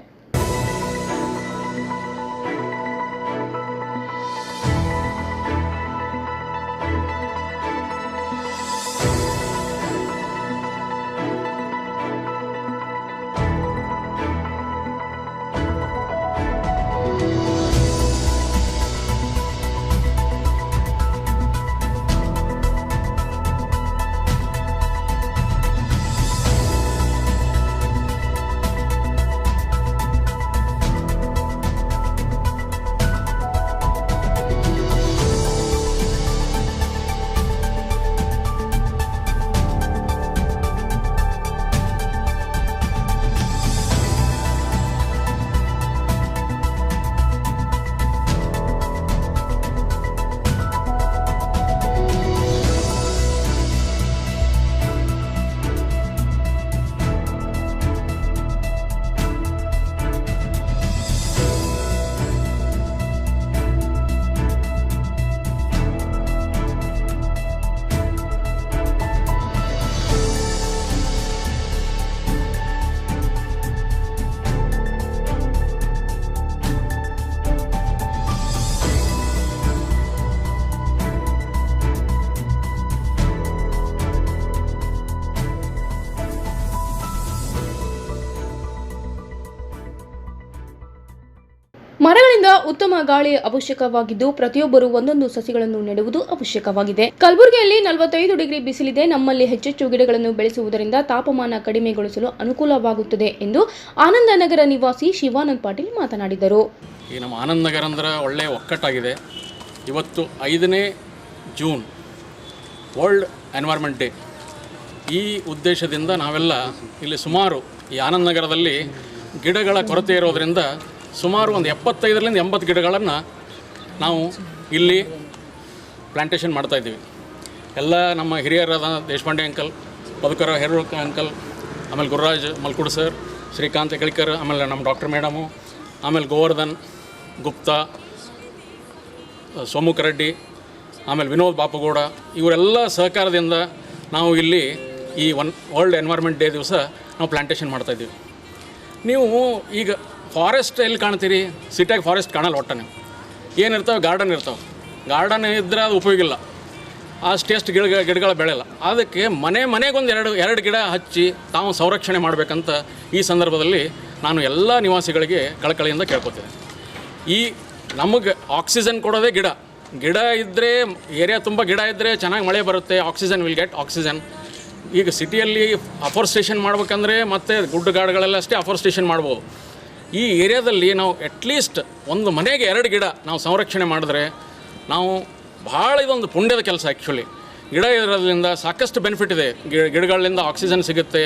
ಮರಗಳಿಂದ ಉತ್ತಮ ಗಾಳಿ ಅವಶ್ಯಕವಾಗಿದ್ದು ಪ್ರತಿಯೊಬ್ಬರು ಒಂದೊಂದು ಸಸಿಗಳನ್ನು ನೆಡುವುದು ಅವಶ್ಯಕವಾಗಿದೆ. ಕಲಬುರಗಿಯಲ್ಲಿ 45 ಡಿಗ್ರಿ ಬಿಸಿಲಿದೆ. ನಮ್ಮಲ್ಲಿ ಹೆಚ್ಚೆಚ್ಚು ಗಿಡಗಳನ್ನು ಬೆಳೆಸುವುದರಿಂದ ತಾಪಮಾನ ಕಡಿಮೆಗೊಳಿಸಲು ಅನುಕೂಲವಾಗುತ್ತದೆ ಎಂದು ಆನಂದನಗರ ನಿವಾಸಿ ಶಿವಾನಂದ್ ಪಾಟೀಲ್ ಮಾತನಾಡಿದರು. ಈ ನಮ್ಮ ಆನಂದನಗರ ಅಂದ್ರೆ ಒಳ್ಳೆಯ ಒಕ್ಕಟ್ಟಾಗಿದೆ. ಇವತ್ತು 5ನೇ ಜೂನ್ ವರ್ಲ್ಡ್ ಎನ್ವೈರ್ಮೆಂಟ್ ಡೇ. ಈ ಉದ್ದೇಶದಿಂದ ನಾವೆಲ್ಲ ಇಲ್ಲಿ ಸುಮಾರು ಈ ಆನಂದನಗರದಲ್ಲಿ ಗಿಡಗಳ ಕೊರತೆ ಇರೋದರಿಂದ ಸುಮಾರು ಒಂದು 75ರಿಂದ 80 ಗಿಡಗಳನ್ನು ನಾವು ಇಲ್ಲಿ ಪ್ಲಾಂಟೇಷನ್ ಮಾಡ್ತಾಯಿದ್ದೀವಿ. ಎಲ್ಲ ನಮ್ಮ ಹಿರಿಯರಾದ ದೇಶಪಾಂಡೆ ಅಂಕಲ್, ಮಧುಕರ ಹೆರೂರ್ ಅಂಕಲ್, ಆಮೇಲೆ ಗುರುರಾಜ್ ಮಲ್ಕುಡ್ ಸರ್, ಶ್ರೀಕಾಂತ್ ಹೆಗಳ್ಕರ್, ಆಮೇಲೆ ನಮ್ಮ ಡಾಕ್ಟರ್ ಮೇಡಮು, ಆಮೇಲೆ ಗೋವರ್ಧನ್ ಗುಪ್ತಾ, ಸೋಮುಖ ರೆಡ್ಡಿ, ಆಮೇಲೆ ವಿನೋದ್ ಬಾಪುಗೌಡ, ಇವರೆಲ್ಲ ಸಹಕಾರದಿಂದ ನಾವು ಇಲ್ಲಿ ಈ ವರ್ಲ್ಡ್ ಎನ್ವೈರ್ಮೆಂಟ್ ಡೇ ದಿವಸ ನಾವು ಪ್ಲಾಂಟೇಷನ್ ಮಾಡ್ತಾಯಿದ್ದೀವಿ. ನೀವು ಈಗ ಫಾರೆಸ್ಟ್ ಎಲ್ಲಿ ಕಾಣ್ತೀರಿ? ಸಿಟಿಯಾಗಿ ಫಾರೆಸ್ಟ್ ಕಾಣಲ್ಲ. ಒಟ್ಟು ನೀವು ಏನಿರ್ತಾವೆ ಗಾರ್ಡನ್ ಇರ್ತಾವೆ. ಗಾರ್ಡನ್ ಇದ್ದರೆ ಅದು ಉಪಯೋಗ ಇಲ್ಲ, ಅಷ್ಟೆಷ್ಟು ಗಿಡಗಳು ಬೆಳೆಯಲ್ಲ. ಅದಕ್ಕೆ ಮನೆಗೊಂದು ಎರಡು ಗಿಡ ಹಚ್ಚಿ ತಾವು ಸಂರಕ್ಷಣೆ ಮಾಡಬೇಕಂತ ಈ ಸಂದರ್ಭದಲ್ಲಿ ನಾನು ಎಲ್ಲ ನಿವಾಸಿಗಳಿಗೆ ಕಳಕಳಿಯಿಂದ ಕೇಳ್ಕೊತೇನೆ. ಈ ನಮಗೆ ಆಕ್ಸಿಜನ್ ಕೊಡೋದೇ ಗಿಡ ಇದ್ದರೆ, ಏರಿಯಾ ತುಂಬ ಗಿಡ ಇದ್ದರೆ ಚೆನ್ನಾಗಿ ಮಳೆ ಬರುತ್ತೆ, ಆಕ್ಸಿಜನ್ ವಿಲ್ ಗೆಟ್ ಆಕ್ಸಿಜನ್. ಈಗ ಸಿಟಿಯಲ್ಲಿ ಅಫಾರೆಸ್ಟೇಷನ್ ಮಾಡ್ಬೇಕಂದ್ರೆ ಮತ್ತು ಗುಡ್ಡಗಾಡುಗಳೆಲ್ಲ ಅಷ್ಟೇ ಅಫಾರೆಸ್ಟೇಷನ್ ಮಾಡ್ಬೋದು. ಈ ಏರಿಯಾದಲ್ಲಿ ನಾವು ಅಟ್ಲೀಸ್ಟ್ ಒಂದು ಮನೆಗೆ 2 ಗಿಡ ನಾವು ಸಂರಕ್ಷಣೆ ಮಾಡಿದ್ರೆ ನಾವು ಭಾಳ ಇದೊಂದು ಪುಣ್ಯದ ಕೆಲಸ. ಆ್ಯಕ್ಚುಲಿ ಗಿಡ ಇರೋದ್ರಿಂದ ಸಾಕಷ್ಟು ಬೆನಿಫಿಟ್ ಇದೆ. ಗಿಡಗಳಿಂದ ಆಕ್ಸಿಜನ್ ಸಿಗುತ್ತೆ,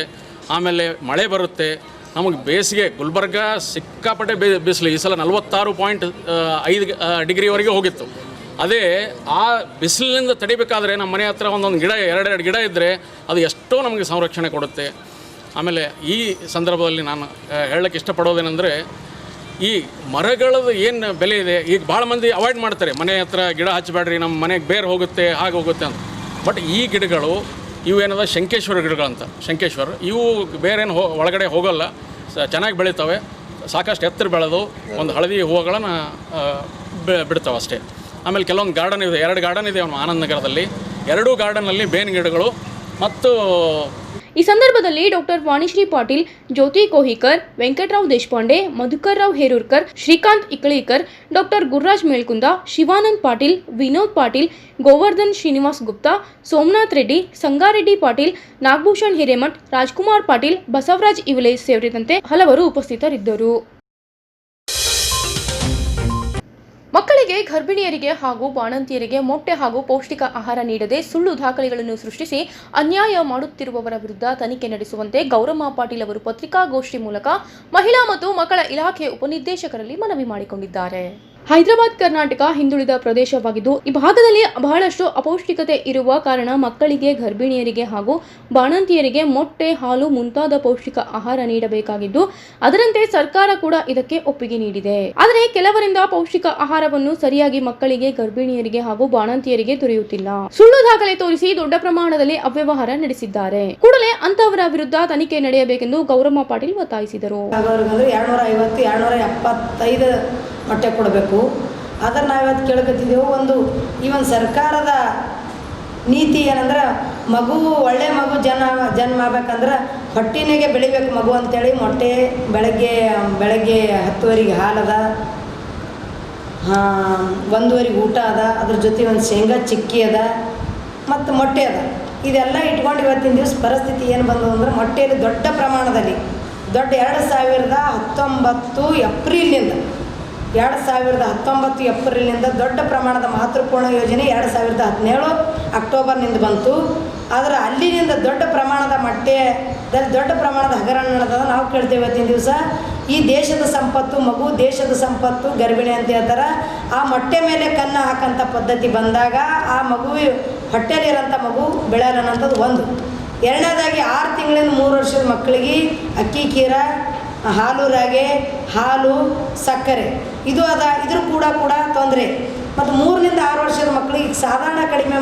ಆಮೇಲೆ ಮಳೆ ಬರುತ್ತೆ. ನಮಗೆ ಬೇಸಿಗೆ ಗುಲ್ಬರ್ಗ ಸಿಕ್ಕಾಪಟ್ಟೆ ಬಿಸಿಲು. ಈ ಸಲ 46.5 ಡಿಗ್ರಿವರೆಗೆ ಹೋಗಿತ್ತು. ಅದೇ ಆ ಬಿಸಿಲಿನಿಂದ ತಡಿಬೇಕಾದ್ರೆ ನಮ್ಮ ಮನೆ ಹತ್ರ ಒಂದೊಂದು ಗಿಡ 2 ಗಿಡ ಇದ್ದರೆ ಅದು ಎಷ್ಟೋ ನಮಗೆ ಸಂರಕ್ಷಣೆ ಕೊಡುತ್ತೆ. ಆಮೇಲೆ ಈ ಸಂದರ್ಭದಲ್ಲಿ ನಾನು ಹೇಳಕ್ಕೆ ಇಷ್ಟಪಡೋದೇನೆಂದರೆ, ಈ ಮರಗಳದ್ದು ಏನು ಬೆಲೆ ಇದೆ. ಈಗ ಭಾಳ ಮಂದಿ ಅವಾಯ್ಡ್ ಮಾಡ್ತಾರೆ, ಮನೆ ಹತ್ರ ಗಿಡ ಹಚ್ಚಬೇಡ್ರಿ, ನಮ್ಮ ಮನೆಗೆ ಬೇರೆ ಹೋಗುತ್ತೆ, ಹಾಗೆ ಹೋಗುತ್ತೆ ಅಂತ. ಬಟ್ ಈ ಗಿಡಗಳು ಇವೇನದ ಶಂಕೇಶ್ವರ ಗಿಡಗಳಂತ, ಶಂಕೇಶ್ವರ ಇವು ಬೇರೇನು ಒಳಗಡೆ ಹೋಗೋಲ್ಲ, ಚೆನ್ನಾಗಿ ಬೆಳೀತವೆ. ಸಾಕಷ್ಟು ಎತ್ತರ ಬೆಳೆದು ಒಂದು ಹಳದಿ ಹೂವುಗಳನ್ನು ಬಿಡ್ತಾವೆ ಅಷ್ಟೇ. ಆಮೇಲೆ ಕೆಲವೊಂದು ಗಾರ್ಡನ್ ಇದೆ, 2 ಗಾರ್ಡನ್ ಇದೆ ಆನಂದನಗರದಲ್ಲಿ. 2 ಗಾರ್ಡನ್ನಲ್ಲಿ ಬೇವಿನ ಗಿಡಗಳು ಮತ್ತು ಈ ಸಂದರ್ಭದಲ್ಲಿ ಡಾಕ್ಟರ್ ವಾಣಿಶ್ರೀ ಪಾಟೀಲ್, ಜ್ಯೋತಿ ಕೋಹಿಕರ್, ವೆಂಕಟರಾವ್ ದೇಶಪಾಂಡೆ, ಮಧುಕರ್ ರಾವ್ ಹೇರೂರ್ಕರ್, ಶ್ರೀಕಾಂತ್ ಇಕ್ಕಳೀಕರ್, ಡಾಕ್ಟರ್ ಗುರುರಾಜ್ ಮೇಲ್ಕುಂದ, ಶಿವಾನಂದ್ ಪಾಟೀಲ್, ವಿನೋದ್ ಪಾಟೀಲ್, ಗೋವರ್ಧನ್ ಶ್ರೀನಿವಾಸ್ ಗುಪ್ತಾ, ಸೋಮನಾಥ್ ರೆಡ್ಡಿ, ಸಂಗಾರೆಡ್ಡಿ ಪಾಟೀಲ್, ನಾಗಭೂಷಣ್ ಹಿರೇಮಠ್, ರಾಜ್ಕುಮಾರ್ ಪಾಟೀಲ್, ಬಸವರಾಜ್ ಇವಲೆ ಸೇರಿದಂತೆ ಹಲವರು ಉಪಸ್ಥಿತರಿದ್ದರು. ಮಕ್ಕಳಿಗೆ, ಗರ್ಭಿಣಿಯರಿಗೆ ಹಾಗೂ ಬಾಣಂತಿಯರಿಗೆ ಮೊಟ್ಟೆ ಹಾಗೂ ಪೌಷ್ಟಿಕ ಆಹಾರ ನೀಡದೆ ಸುಳ್ಳು ದಾಖಲೆಗಳನ್ನು ಸೃಷ್ಟಿಸಿ ಅನ್ಯಾಯ ಮಾಡುತ್ತಿರುವವರ ವಿರುದ್ಧ ತನಿಖೆ ನಡೆಸುವಂತೆ ಗೌರಮ್ಮ ಪಾಟೀಲ್ ಅವರು ಪತ್ರಿಕಾಗೋಷ್ಠಿ ಮೂಲಕ ಮಹಿಳಾ ಮತ್ತು ಮಕ್ಕಳ ಇಲಾಖೆ ಉಪನಿರ್ದೇಶಕರಲ್ಲಿ ಮನವಿ ಮಾಡಿಕೊಂಡಿದ್ದಾರೆ. ಹೈದರಾಬಾದ್ ಕರ್ನಾಟಕ ಹಿಂದುಳಿದ ಪ್ರದೇಶವಾಗಿದ್ದು ಈ ಭಾಗದಲ್ಲಿ ಬಹಳಷ್ಟು ಅಪೌಷ್ಟಿಕತೆ ಇರುವ ಕಾರಣ ಮಕ್ಕಳಿಗೆ, ಗರ್ಭಿಣಿಯರಿಗೆ ಹಾಗೂ ಬಾಣಂತಿಯರಿಗೆ ಮೊಟ್ಟೆ, ಹಾಲು ಮುಂತಾದ ಪೌಷ್ಟಿಕ ಆಹಾರ ನೀಡಬೇಕಾಗಿದ್ದು ಅದರಂತೆ ಸರ್ಕಾರ ಕೂಡ ಇದಕ್ಕೆ ಒಪ್ಪಿಗೆ ನೀಡಿದೆ. ಆದರೆ ಕೆಲವರಿಂದ ಪೌಷ್ಟಿಕ ಆಹಾರವನ್ನು ಸರಿಯಾಗಿ ಮಕ್ಕಳಿಗೆ, ಗರ್ಭಿಣಿಯರಿಗೆ ಹಾಗೂ ಬಾಣಂತಿಯರಿಗೆ ದೊರೆಯುತ್ತಿಲ್ಲ. ಸುಳ್ಳು ದಾಖಲೆ ತೋರಿಸಿ ದೊಡ್ಡ ಪ್ರಮಾಣದಲ್ಲಿ ಅವ್ಯವಹಾರ ನಡೆಸಿದ್ದಾರೆ. ಕೂಡಲೇ ಅಂತವರ ವಿರುದ್ಧ ತನಿಖೆ ನಡೆಯಬೇಕೆಂದು ಗೌರಮ್ಮ ಪಾಟೀಲ್ ಒತ್ತಾಯಿಸಿದರು. 250, 275 ಮೊಟ್ಟೆ ಕೊಡಬೇಕು. ಅದನ್ನು ನಾವಿವತ್ತು ಕೇಳಕತ್ತಿದ್ದೆವು. ಈ ಒಂದು ಸರ್ಕಾರದ ನೀತಿ ಏನಂದ್ರೆ, ಮಗು ಒಳ್ಳೆ ಮಗು ಜನ್ಮ ಆಗ್ಬೇಕಂದ್ರೆ ಹೊಟ್ಟಿನಾಗೆ ಬೆಳಿಬೇಕು ಮಗು ಅಂತೇಳಿ ಮೊಟ್ಟೆ ಬೆಳಗ್ಗೆ 10ವರೆಗೆ ಹಾಲದ, 1ವರೆಗೆ ಊಟ ಅದ, ಅದ್ರ ಜೊತೆ ಒಂದು ಶೇಂಗಾ ಚಿಕ್ಕಿ ಅದ ಮತ್ತು ಮೊಟ್ಟೆ ಅದ. ಇದೆಲ್ಲ ಇಟ್ಕೊಂಡು ಇವತ್ತಿನ ದಿವಸ ಪರಿಸ್ಥಿತಿ ಏನು ಬಂದವು ಅಂದ್ರೆ, ಮೊಟ್ಟೆಯಲ್ಲಿ ದೊಡ್ಡ ಪ್ರಮಾಣದಲ್ಲಿ 2019 ಏಪ್ರಿಲ್ನಿಂದ ದೊಡ್ಡ ಪ್ರಮಾಣದ ಮಾತೃಪೂರ್ಣ ಯೋಜನೆ 2017 ಅಕ್ಟೋಬರ್ನಿಂದ ಬಂತು. ಆದರೆ ಅಲ್ಲಿನಿಂದ ದೊಡ್ಡ ಪ್ರಮಾಣದ ಮೊಟ್ಟೆದಲ್ಲಿ ದೊಡ್ಡ ಪ್ರಮಾಣದ ಹಗರಣ ನಡೆದ. ನಾವು ಕೇಳ್ತೇವೆ ಇವತ್ತಿನ ದಿವಸ ಈ ದೇಶದ ಸಂಪತ್ತು ಮಗು, ದೇಶದ ಸಂಪತ್ತು ಗರ್ಭಿಣಿ ಅಂತ ಹೇಳ್ತಾರೆ. ಆ ಮೊಟ್ಟೆ ಮೇಲೆ ಕಣ್ಣು ಹಾಕೋಂಥ ಪದ್ಧತಿ ಬಂದಾಗ ಆ ಮಗು ಹೊಟ್ಟೆಲಿರೋಂಥ ಮಗು ಬೆಳೆಯಲ್ಲನ್ನೋಂಥದ್ದು ಒಂದು. ಎರಡನೇದಾಗಿ 6 ತಿಂಗಳಿಂದ 3 ವರ್ಷದ ಮಕ್ಕಳಿಗೆ ಅಕ್ಕಿ, ಕೀರ, ಹಾಲು, ರಾಗಿ, ಹಾಲು, ಸಕ್ಕರೆ ಇದು ಅದ. ಇದ್ರ ಕೂಡ ತೊಂದರೆ. ಮತ್ತು 3ರಿಂದ 6 ವರ್ಷದ ಮಕ್ಕಳಿಗೆ ಸಾಧಾರಣ ಕಡಿಮೆ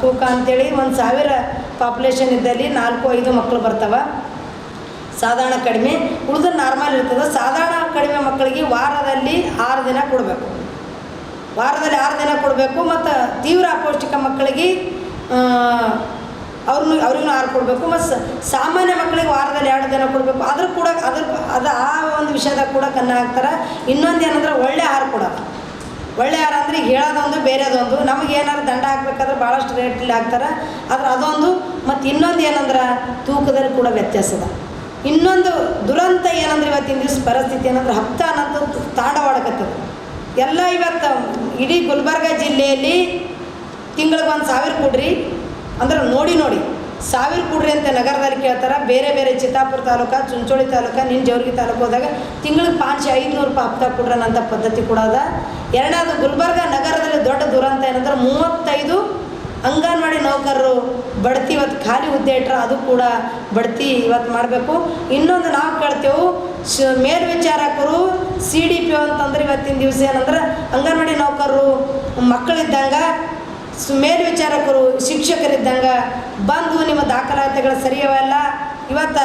ತೂಕ ಅಂತೇಳಿ 1000 ಪಾಪ್ಯುಲೇಷನ್ ಇದ್ದಲ್ಲಿ 4-5 ಮಕ್ಕಳು ಬರ್ತಾವೆ. ಸಾಧಾರಣ ಕಡಿಮೆ, ಉಳಿದ ನಾರ್ಮಲ್ ಇರ್ತದೆ. ಸಾಧಾರಣ ಕಡಿಮೆ ಮಕ್ಕಳಿಗೆ ವಾರದಲ್ಲಿ 6 ದಿನ ಕೊಡಬೇಕು. ಮತ್ತು ತೀವ್ರ ಅಪೌಷ್ಟಿಕ ಮಕ್ಕಳಿಗೆ ಅವ್ರಿಗೂ ಆಹಾರ ಕೊಡಬೇಕು. ಮತ್ತು ಸಾಮಾನ್ಯ ಮಕ್ಕಳಿಗೆ ವಾರದಲ್ಲಿ 2 ದಿನ ಕೊಡಬೇಕು. ಅದ್ರ ಕೂಡ ಆ ಒಂದು ವಿಷಯದಾಗ ಕೂಡ ಕನ್ನ ಹಾಕ್ತಾರೆ. ಇನ್ನೊಂದು ಏನಂದ್ರೆ ಒಳ್ಳೆ ಆಹಾರ ಕೊಡೋದು. ಒಳ್ಳೆ ಆಹಾರ ಅಂದರೆ ಹೇಳೋದೊಂದು ಬೇರೆದೊಂದು. ನಮಗೆ ಏನಾದ್ರು ದಂಡ ಹಾಕ್ಬೇಕಾದ್ರೆ ಭಾಳಷ್ಟು ರೇಟಲ್ಲಿ ಹಾಕ್ತಾರೆ. ಆದ್ರೆ ಅದೊಂದು. ಮತ್ತು ಇನ್ನೊಂದು ಏನಂದ್ರೆ ತೂಕದಲ್ಲಿ ಕೂಡ ವ್ಯತ್ಯಾಸದ. ಇನ್ನೊಂದು ದುರಂತ ಏನಂದ್ರೆ ಇವತ್ತಿನ ದಿವಸ ಪರಿಸ್ಥಿತಿ ಏನಂದ್ರೆ ಹಪ್ತಾನಂತ ತಾಂಡವಾಡಕತ್ತದ ಎಲ್ಲ. ಇವತ್ತು ಇಡೀ ಗುಲ್ಬರ್ಗ ಜಿಲ್ಲೆಯಲ್ಲಿ ತಿಂಗಳಿಗೆ 1,000 ಕೊಡ್ರಿ ಅಂದ್ರೆ ನೋಡಿ 1,000 ಕೊಡ್ರಿ ಅಂತ ನಗರದಲ್ಲಿ ಕೇಳ್ತಾರೆ. ಬೇರೆ ಬೇರೆ ಚಿತ್ತಾಪುರ ತಾಲೂಕು, ಚುಂಚೋಳಿ ತಾಲೂಕು, ಜವರ್ಗಿ ತಾಲೂಕು ಹೋದಾಗ ತಿಂಗಳಿಗೆ 500-500 ರೂಪಾಯಿ ಹಪ್ತಾ ಕೊಡ್ರನ್ನಂಥ ಪದ್ಧತಿ ಕೂಡ ಅದ. ಎರಡನೇದು ಗುಲ್ಬರ್ಗ ನಗರದಲ್ಲಿ ದೊಡ್ಡ ದುರಂತ ಏನಂದ್ರೆ 35 ಅಂಗನವಾಡಿ ನೌಕರರು ಬಡ್ತಿ ಇವತ್ತು ಖಾಲಿ ಹುದ್ದೆ ಇಟ್ಟರೆ ಅದು ಕೂಡ ಬಡ್ತಿ ಇವತ್ತು ಮಾಡಬೇಕು. ಇನ್ನೊಂದು ನಾವು ಕೇಳ್ತೇವೆ ಮೇಲ್ವಿಚಾರಕರು CDPO ಅಂತಂದ್ರೆ ಇವತ್ತಿನ ದಿವಸ ಏನಂದ್ರೆ ಅಂಗನವಾಡಿ ನೌಕರರು ಮಕ್ಕಳಿದ್ದಂಗೆ, ಮೇಲ್ವಿಚಾರಕರು ಶಿಕ್ಷಕರಿದ್ದಂಗೆ ಬಂದು ನಿಮ್ಮ ದಾಖಲಾತಿಗಳು ಸರಿಯವಲ್ಲ. ಇವತ್ತು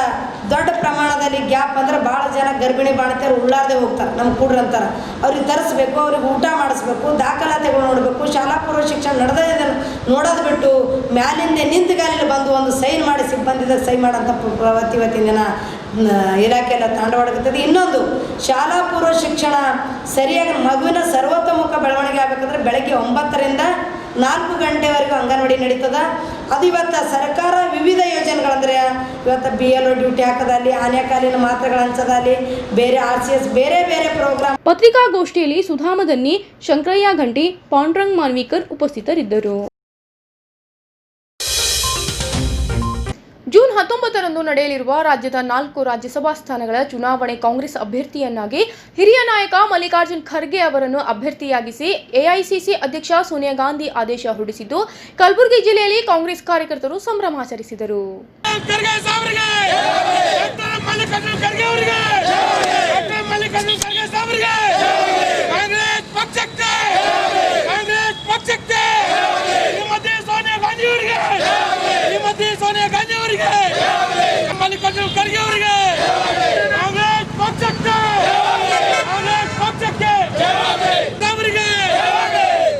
ದೊಡ್ಡ ಪ್ರಮಾಣದಲ್ಲಿ ಗ್ಯಾಪ್ ಅಂದ್ರೆ ಭಾಳ ಜನ ಗರ್ಭಿಣಿ ಬಾಣತಿಯರು ಉಳ್ಳಾರದೆ ಹೋಗ್ತಾರೆ. ನಮ್ಗೆ ಕೂಡ್ರಿ ಅಂತಾರೆ. ಅವ್ರಿಗೆ ತರಿಸ್ಬೇಕು, ಅವ್ರಿಗೆ ಊಟ ಮಾಡಿಸ್ಬೇಕು, ದಾಖಲಾತಿಗಳು ನೋಡಬೇಕು. ಶಾಲಾ ಪೂರ್ವ ಶಿಕ್ಷಣ ನಡೆದೇ ನೋಡೋದು ಬಿಟ್ಟು ಮ್ಯಾಲಿಂದ ನಿಂತು ಗಾಲಿಯಲ್ಲಿ ಬಂದು ಒಂದು ಸೈನ್ ಮಾಡಿ ಸಿಬ್ಬಂದಿದ ಸೈನ್ ಮಾಡೋಂಥ ಪ್ರವೃತ್ತಿ ಇವತ್ತಿನ ದಿನ ಇಲಾಖೆ ಎಲ್ಲ ತಾಂಡವಾಡಕತ್ತದೆ. ಇನ್ನೊಂದು ಶಾಲಾ ಪೂರ್ವ ಶಿಕ್ಷಣ ಸರಿಯಾಗಿ ಮಗುವಿನ ಸರ್ವತೋಮುಖ ಬೆಳವಣಿಗೆ ಆಗಬೇಕಂದ್ರೆ ಬೆಳಗ್ಗೆ 9ರಿಂದ 4 ಗಂಟೆವರೆಗೂ ಅಂಗನವಾಡಿ ನಡೀತದ. ಅದು ಇವತ್ತು ಸರ್ಕಾರ ವಿವಿಧ ಯೋಜನೆಗಳಂದರೆ ಇವತ್ತು BLO ಡ್ಯೂಟಿ ಹಾಕೋದಲ್ಲಿ, ಆನೆಕಾಲಿನ ಮಾತ್ರೆಗಳ ಹಂಚೋದಲ್ಲಿ, ಬೇರೆ RCS ಬೇರೆ ಬೇರೆ ಪ್ರೋಗ್ರಾಮ್. ಪತ್ರಿಕಾಗೋಷ್ಠಿಯಲ್ಲಿ ಸುಧಾಮದನ್ನಿ, ಶಂಕರಯ್ಯ ಘಂಟಿ, ಪಾಂಡುರಂಗ್ ಮಾನ್ವಿಕರ್ ಉಪಸ್ಥಿತರಿದ್ದರು. ಜೂನ್ 19ರಂದು ನಡೆಯಲಿರುವ ರಾಜ್ಯದ 4 ರಾಜ್ಯಸಭಾ ಸ್ಥಾನಗಳ ಚುನಾವಣೆ ಕಾಂಗ್ರೆಸ್ ಅಭ್ಯರ್ಥಿಯನ್ನಾಗಿ ಹಿರಿಯ ನಾಯಕ ಮಲ್ಲಿಕಾರ್ಜುನ್ ಖರ್ಗೆ ಅವರನ್ನು ಅಭ್ಯರ್ಥಿಯಾಗಿಸಿ AICC ಅಧ್ಯಕ್ಷ ಸೋನಿಯಾ ಗಾಂಧಿ ಆದೇಶ ಹೊರಡಿಸಿದ್ದು, ಕಲಬುರಗಿ ಜಿಲ್ಲೆಯಲ್ಲಿ ಕಾಂಗ್ರೆಸ್ ಕಾರ್ಯಕರ್ತರು ಸಂಭ್ರಮಾಚರಿಸಿದರು. ಸೋನಿಯಾ ಗಾಂಧಿ ಅವರಿಗೆ, ಮಲ್ಲಿಕಾರ್ಜುನ್ ಖರ್ಗೆ ಅವರಿಗೆ, ಕಾಂಗ್ರೆಸ್ ಪಕ್ಷಕ್ಕೆ, ಕಾಂಗ್ರೆಸ್ ಪಕ್ಷಕ್ಕೆ ಅವರಿಗೆ